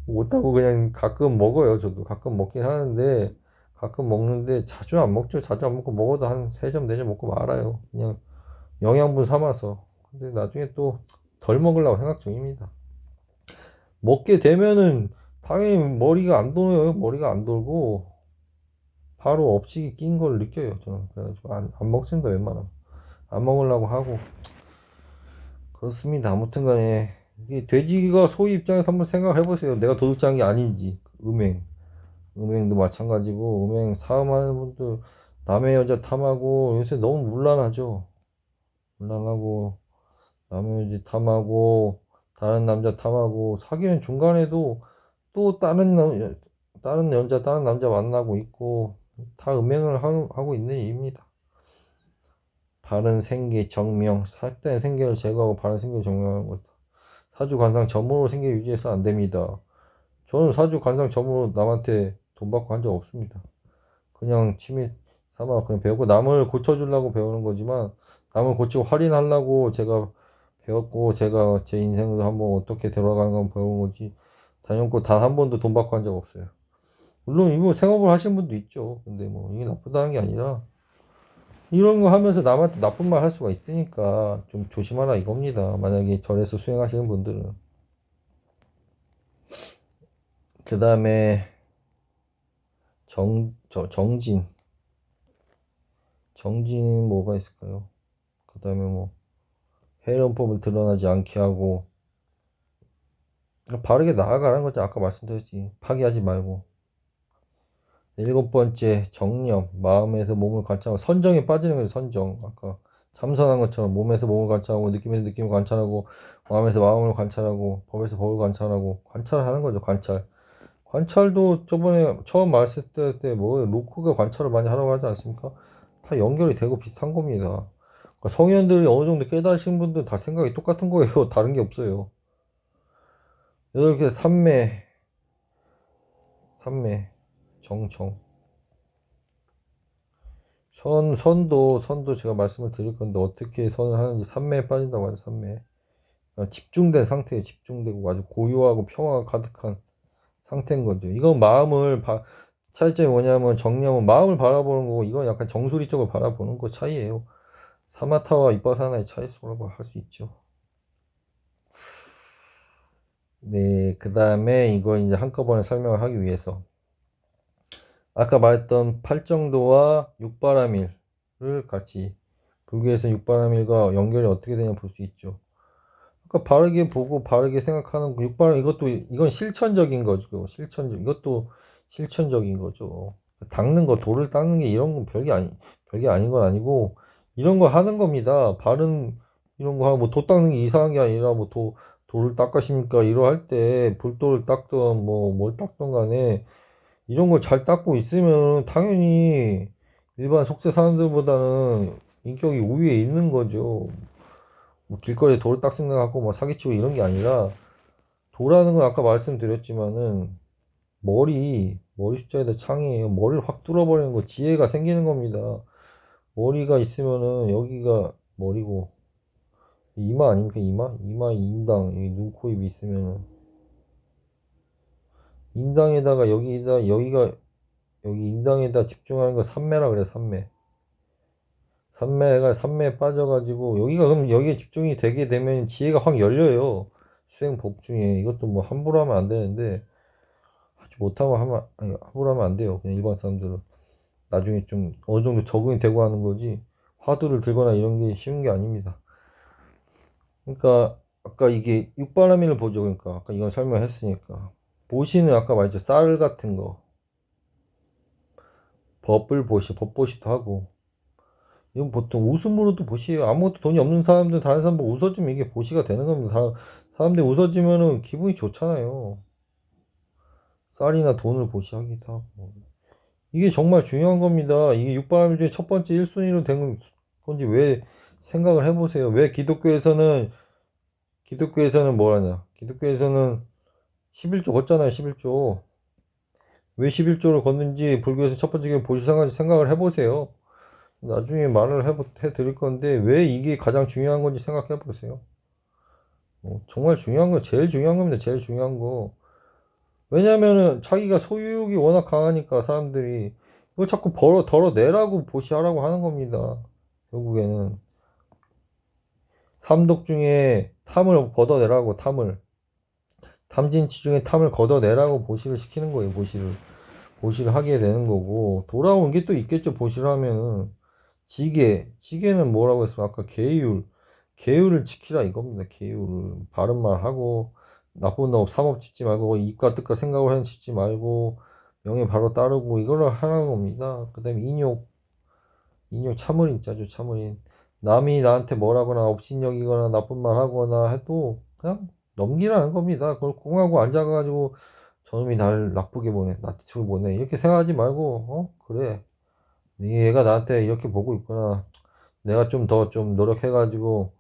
못하고 그냥 가끔 먹어요. 저도 가끔 먹긴 하는데 가끔 먹는데 자주 안 먹죠. 자주 안 먹고 먹어도 한 3점, 4점 먹고 말아요. 그냥 영양분 삼아서. 근데 나중에 또 덜 먹으려고 생각 중입니다. 먹게 되면은 당연히 머리가 안 돌아요. 머리가 안 돌고 바로 업식이 낀 걸 느껴요. 저는 그래가지고 안 먹습니다. 웬만하면. 안 먹으려고 하고 그렇습니다. 아무튼 간에 이게 돼지가 소위 입장에서 한번 생각해 보세요. 내가 도둑질한 게 아닌지. 음행도 마찬가지고 음행 사음하는 분들 남의 여자 탐하고 요새 너무 문란하죠. 물란하고 남의 이제 탐하고 다른 남자 탐하고 사귀는 중간에도 또 다른 여자 다른 남자 만나고 있고 다 음행을 하고 있는 일입니다. 바른 생계 정명 삭된 생계를 제거하고 바른 생계를 정명하는 것. 사주 관상 점으로 생계 유지해서 안 됩니다. 저는 사주 관상 점으로 남한테 돈 받고 한 적 없습니다. 그냥 취미 삼아 그냥 배우고 남을 고쳐주려고 배우는 거지만 남을 고치고 할인하려고 제가 배웠고 제가 제 인생을 한번 어떻게 들어가는 건 배운 거지 다녀고 단 한 번도 돈 받고 한 적 없어요. 물론 이거 생업을 하신 분도 있죠. 근데 뭐 이게 나쁘다는 게 아니라 이런 거 하면서 남한테 나쁜 말 할 수가 있으니까 좀 조심하라 이겁니다. 만약에 절에서 수행하시는 분들은. 그 다음에 정진. 정진은 뭐가 있을까요? 그 다음에 뭐 해련법을 드러나지 않게 하고 바르게 나아가라는 거죠. 아까 말씀드렸지. 파기하지 말고. 일곱 번째 정념. 마음에서 몸을 관찰하고 선정에 빠지는 거죠. 선정. 아까 참선한 것처럼 몸에서 몸을 관찰하고 느낌에서 느낌을 관찰하고 마음에서 마음을 관찰하고 법에서 법을 관찰하고 관찰하는 거죠. 관찰. 관찰도 저번에 처음 말했을 때 뭐 로크가 관찰을 많이 하라고 하지 않습니까? 다 연결이 되고 비슷한 겁니다. 그러니까 성현들이 어느 정도 깨달으신 분들 다 생각이 똑같은 거예요. 다른 게 없어요. 이렇게 삼매, 정청. 선도 제가 말씀을 드릴 건데 어떻게 선을 하는지 삼매에 빠진다고 하죠. 삼매. 그러니까 집중된 상태에 집중되고 아주 고요하고 평화가 가득한 상태인 거죠. 이건 차이점이 뭐냐면 정념은 마음을 바라보는 거고 이건 약간 정수리 쪽을 바라보는 거 차이예요. 사마타와 이빠사나의 차이라고 할 수 있죠. 네, 그 다음에 이거 이제 한꺼번에 설명을 하기 위해서 아까 말했던 팔정도와 육바라밀을 같이 불교에서 육바라밀과 연결이 어떻게 되냐 볼 수 있죠. 그러니까 바르게 보고 바르게 생각하는 거 육바람 이건 실천적인 거죠. 이것도 실천적인 거죠. 닦는 거 돌을 닦는 게 이런 건 별게 아닌 건 아니고 이런 거 하는 겁니다. 이런 거 하고 뭐 도 닦는 게 이상한 게 아니라 뭐 돌을 닦으십니까? 이러 할 때 불도를 닦던 뭐 뭘 닦던 간에 이런 걸 잘 닦고 있으면 당연히 일반 속세 사람들보다는 인격이 우위에 있는 거죠. 뭐 길거리에 돌을 딱 생각하고 뭐 사기치고 이런 게 아니라 도라는 건 아까 말씀드렸지만은 머리 숫자에다 창이에요. 머리를 확 뚫어버리는 거 지혜가 생기는 겁니다. 머리가 있으면은 여기가 머리고 이마 아닙니까? 이마 인당 여기 눈, 코, 입이 있으면은 인당에다가 여기 인당에다 집중하는 거 삼매라 그래 삼매. 삼매에 빠져가지고 여기가 그럼 여기에 집중이 되게 되면 지혜가 확 열려요. 수행 법 중에 이것도 뭐 함부로 하면 안 되는데 하지 못하면 아니, 함부로 하면 안 돼요. 그냥 일반 사람들은 나중에 좀 어느 정도 적응이 되고 하는 거지 화두를 들거나 이런 게 쉬운 게 아닙니다. 그러니까 아까 이게 육바라밀을 보죠. 그러니까 아까 이건 설명했으니까 보시는 아까 말했죠. 쌀 같은 거 법보시도 하고 이건 보통 웃음으로도 보시에요. 아무것도 돈이 없는 사람들 다른 사람 보고 웃어주면 이게 보시가 되는 겁니다. 사람들이 웃어주면은 기분이 좋잖아요. 쌀이나 돈을 보시하기도 하고 이게 정말 중요한 겁니다. 이게 육바라밀 중에 첫 번째 1순위로 된 건지 왜 생각을 해보세요. 왜 기독교에서는 뭐라냐? 기독교에서는 11조 걷잖아요. 11조. 왜 11조를 걷는지 불교에서 첫 번째 보시상까지 생각을 해보세요. 나중에 해 드릴 건데 왜 이게 가장 중요한 건지 생각해 보세요. 정말 중요한 거 제일 중요한 겁니다. 제일 중요한 거. 왜냐면은 자기가 소유욕이 워낙 강하니까 사람들이 이걸 자꾸 덜어내라고 보시하라고 하는 겁니다. 결국에는 삼독 중에 탐을 걷어내라고 탐진치 중에 탐을 걷어내라고 보시를 시키는 거예요. 보시를 하게 되는 거고 돌아오는 게 또 있겠죠. 보시를 하면은 지게는 뭐라고 했어? 아까 계율을 지키라 이겁니다. 계율을 바른 말 하고 나쁜 놈 삼업 짓지 말고 이과 뜻과 생각을 짓지 말고 명예 바로 따르고 이거를 하라는 겁니다. 그다음에 인욕 참을인 자죠. 참을인 남이 나한테 뭐라거나 업신여기거나 나쁜 말 하거나 해도 그냥 넘기라는 겁니다. 그걸 꽁하고 앉아가지고 저놈이 날 나쁘게 보내, 나쁘게 보내 이렇게 생각하지 말고 그래, 얘가 나한테 이렇게 보고 있구나, 내가 좀 더 좀 노력해가지고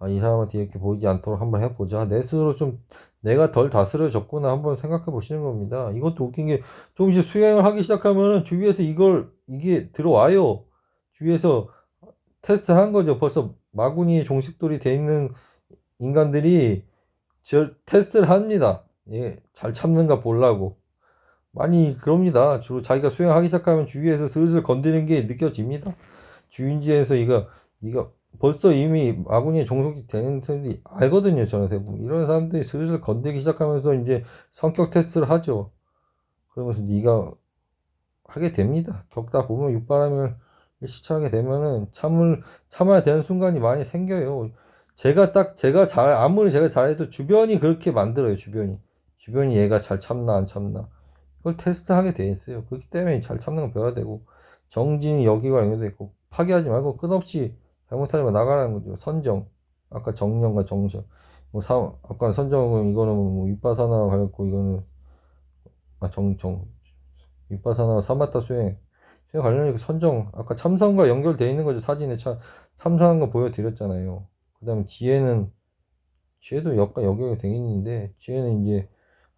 이 사람한테 이렇게 보이지 않도록 한번 해보자. 내 스스로 좀 내가 덜 다스려졌구나 한번 생각해 보시는 겁니다. 이것도 웃긴 게 조금씩 수행을 하기 시작하면은 주위에서 이게 들어와요. 주위에서 테스트 한 거죠. 벌써 마구니에 종식돌이 돼 있는 인간들이 저 테스트를 합니다. 예, 잘 참는가 보려고. 많이 그럽니다. 주로 자기가 수행하기 시작하면 주위에서 슬슬 건드리는 게 느껴집니다. 주인지에서 이거 벌써 이미 마구니에 종속이 되는 사람들이 알거든요. 저는 대부분 이런 사람들이 슬슬 건드리기 시작하면서 이제 성격 테스트를 하죠. 그러면서 네가 하게 됩니다. 겪다 보면 육바람을 시청하게 되면은 참아야 되는 순간이 많이 생겨요. 아무리 제가 잘해도 주변이 그렇게 만들어요. 주변이 얘가 잘 참나 안 참나 그걸 테스트하게 돼 있어요. 그렇기 때문에 잘 참는 거 배워야 되고, 정진이 여기가 연결돼 있고, 파기하지 말고 끝없이 잘못하지만 나가라는 거죠. 선정. 아까 정령과 정정. 아까 선정은 이거는 뭐 윗바사나와 가졌고, 이거는, 윗바사나와 사마타 수행 관련해서 선정. 아까 참선과 연결돼 있는 거죠. 사진에 참선한 거 보여드렸잖아요. 그 다음에 지혜도 약간 연결이 돼 있는데, 지혜는 이제,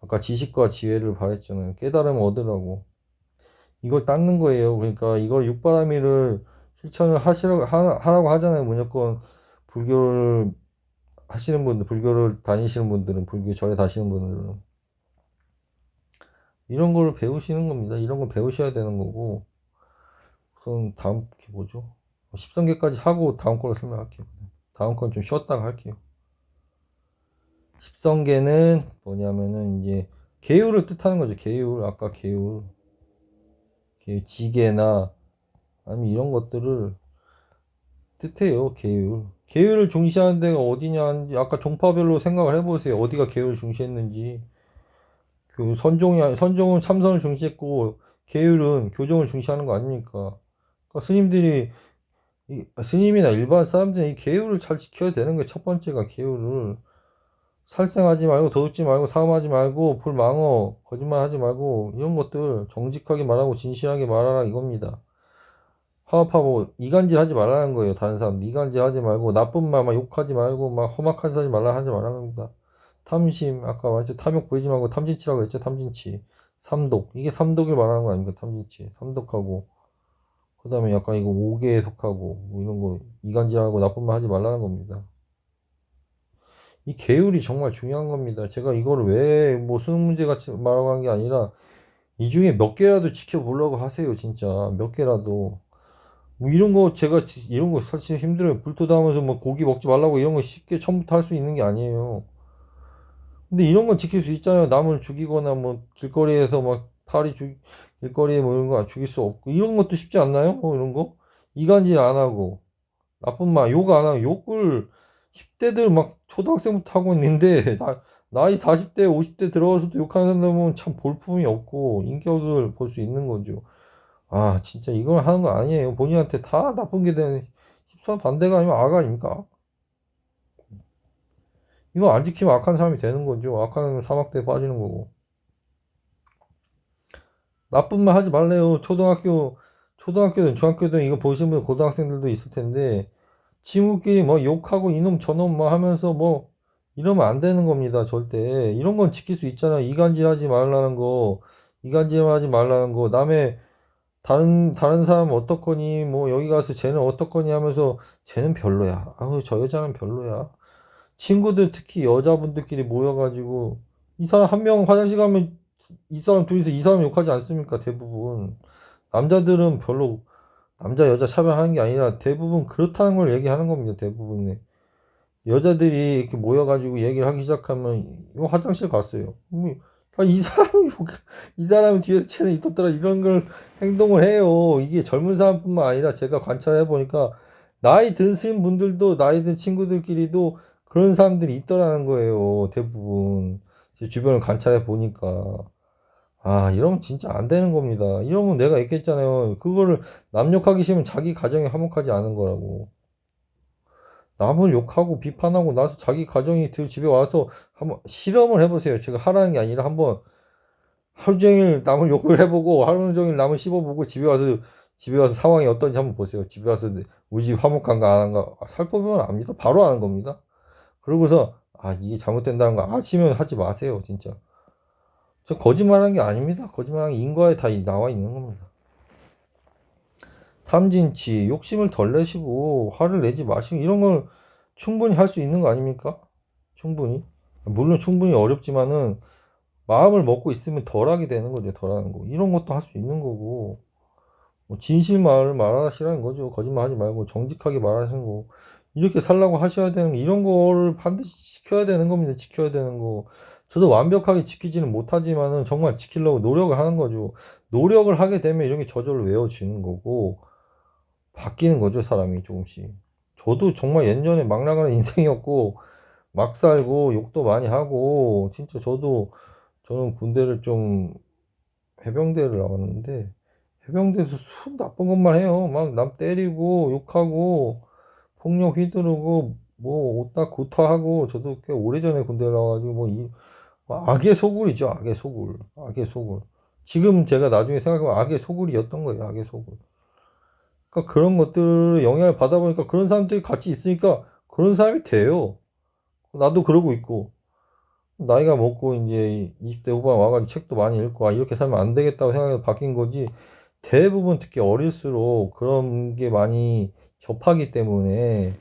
아까 지식과 지혜를 말했잖아요. 깨달음을 얻으라고. 이걸 닦는 거예요. 그러니까 이걸 육바라밀을 실천을 하라고 하잖아요. 무조건 불교를 하시는 분들, 불교를 다니시는 분들은, 불교 절에 다니시는 분들은 이런 걸 배우시는 겁니다. 이런 걸 배우셔야 되는 거고, 우선 다음 게 뭐죠? 10성계까지 하고 다음 걸로 설명할게요. 다음 건 좀 쉬었다가 할게요. 10성계는 뭐냐면은 이제 계율을 뜻하는 거죠. 계율, 아까 계율, 지계나 아니면 이런 것들을 뜻해요. 계율을 중시하는 데가 어디냐, 아까 종파별로 생각을 해보세요. 어디가 계율을 중시했는지. 선종은 참선을 중시했고 계율은 교정을 중시하는 거 아닙니까? 그러니까 스님이나 일반 사람들은 이 계율을 잘 지켜야 되는 게 첫 번째가, 계율을 살생하지 말고 도둑질 말고 사음하지 말고 불망어 거짓말하지 말고 이런 것들 정직하게 말하고 진실하게 말하라 이겁니다. 화합하고 이간질 하지 말라는 거예요. 다른 사람 이간질 하지 말고 나쁜 말 막 욕하지 말고 막 험악한 소리 하지 말라는 겁니다. 탐심, 아까 말했죠. 탐욕 부리지 말고 탐진치라고 했죠. 탐진치. 삼독, 이게 삼독을 말하는 거 아닙니까? 탐진치 삼독하고, 그 다음에 약간 이거 오개에 속하고 뭐 이런 거 이간질하고 나쁜 말 하지 말라는 겁니다. 이 계율이 정말 중요한 겁니다. 제가 이거를 왜 뭐 수능 문제 같이 말하는 게 아니라 이 중에 몇 개라도 지켜보려고 하세요. 진짜 몇 개라도. 뭐 이런 거 제가 이런 거 사실 힘들어요. 불토다하면서 뭐 고기 먹지 말라고 이런 거 쉽게 처음부터 할 수 있는 게 아니에요. 근데 이런 건 지킬 수 있잖아요. 남을 죽이거나 뭐 길거리에서 길거리에 뭐 이런 거 죽일 수 없고 이런 것도 쉽지 않나요? 뭐 이런 거 이간질 안 하고 나쁜 말 욕 안 하고, 욕을 10대들 막 초등학생부터 하고 있는데 나이 40대 50대 들어와서도 욕하는 사람은 참 볼품이 없고 인격을 볼 수 있는 거죠. 진짜 이걸 하는 거 아니에요. 본인한테 다 나쁜 게 되는 십선 반대가 아니면 악 아닙니까? 이거 안 지키면 악한 사람이 되는 거죠. 악한 사막대에 빠지는 거고. 나쁜 말 하지 말래요. 초등학교든 중학교든 이거 보시는 분 고등학생들도 있을 텐데 친구끼리 뭐 욕하고 이놈 저놈 뭐 하면서 뭐 이러면 안 되는 겁니다. 절대. 이런 건 지킬 수 있잖아. 이간질 하지 말라는 거. 남의 다른 사람 어떡거니, 뭐 여기 가서 쟤는 어떡거니 하면서 쟤는 별로야. 아우 저 여자는 별로야. 친구들 특히 여자분들끼리 모여가지고 이 사람 한 명 화장실 가면 이 사람 둘이서 이 사람 욕하지 않습니까? 대부분 남자들은 별로 남자 여자 차별하는 게 아니라 대부분 그렇다는 걸 얘기하는 겁니다. 대부분의 여자들이 이렇게 모여가지고 얘기를 하기 시작하면 화장실 갔어요. 이 사람이 이 사람이 뒤에서 쟤는 있었더라 이런 걸 행동을 해요. 이게 젊은 사람뿐만 아니라 제가 관찰해 보니까 나이 드신 분들도 나이 든 친구들끼리도 그런 사람들이 있더라는 거예요. 대부분 제 주변을 관찰해 보니까 이러면 진짜 안 되는 겁니다. 이러면 내가 얘기했잖아요. 그거를 남욕하기 싫으면 자기 가정에 화목하지 않은 거라고. 남을 욕하고 비판하고 나서 자기 가정이 집에 와서 한번 실험을 해보세요. 제가 하라는 게 아니라 한번 하루 종일 남을 욕을 해보고 하루 종일 남을 씹어보고 집에 와서 상황이 어떤지 한번 보세요. 집에 와서 우리 집 화목한가 안 한가 살펴보면 압니다. 바로 아는 겁니다. 그러고서 아 이게 잘못된다는 거 아시면 하지 마세요. 진짜. 저 거짓말하는 게 아닙니다. 거짓말하는 게 인과에 다 나와 있는 겁니다. 탐진치, 욕심을 덜 내시고 화를 내지 마시고 이런 걸 충분히 할 수 있는 거 아닙니까? 충분히. 물론 충분히 어렵지만은 마음을 먹고 있으면 덜 하게 되는 거죠. 덜 하는 거. 이런 것도 할 수 있는 거고. 뭐 진실말을 말하시라는 거죠. 거짓말 하지 말고 정직하게 말하시는 거. 이렇게 살라고 하셔야 되는 거. 이런 거를 반드시 지켜야 되는 겁니다. 지켜야 되는 거. 저도 완벽하게 지키지는 못하지만은 정말 지키려고 노력을 하는 거죠. 노력을 하게 되면 이런 게 저절로 외워지는 거고 바뀌는 거죠. 사람이 조금씩. 저도 정말 예전에 막 나가는 인생이었고 막 살고 욕도 많이 하고 진짜 저는 군대를 좀 해병대를 나왔는데 해병대에서 순 나쁜 것만 해요. 막 남 때리고 욕하고 폭력 휘두르고 뭐 옷다 구타하고 저도 꽤 오래전에 군대를 나와가지고 뭐 악의 소굴이죠. 악의 소굴. 악의 소굴. 지금 제가 나중에 생각해보면 악의 소굴이었던 거예요. 악의 소굴. 그러니까 그런 것들을 영향을 받아보니까 그런 사람들이 같이 있으니까 그런 사람이 돼요. 나도 그러고 있고. 나이가 먹고 이제 20대 후반 와가지고 책도 많이 읽고 아 이렇게 살면 안 되겠다고 생각해서 바뀐 거지 대부분 특히 어릴수록 그런 게 많이 접하기 때문에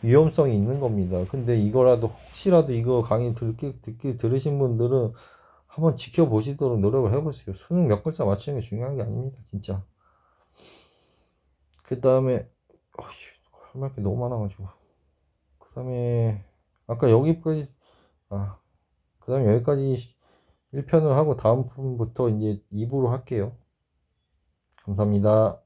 위험성이 있는 겁니다. 근데 이거라도 혹시라도 이거 강의 들으신 분들은 한번 지켜보시도록 노력을 해보세요. 수능 몇 글자 맞추는 게 중요한 게 아닙니다. 진짜. 그 다음에 할 말 게 너무 많아가지고 그 다음에 아까 여기까지 그 다음에 여기까지 1편을 하고 다음 편부터 이제 2부로 할게요. 감사합니다.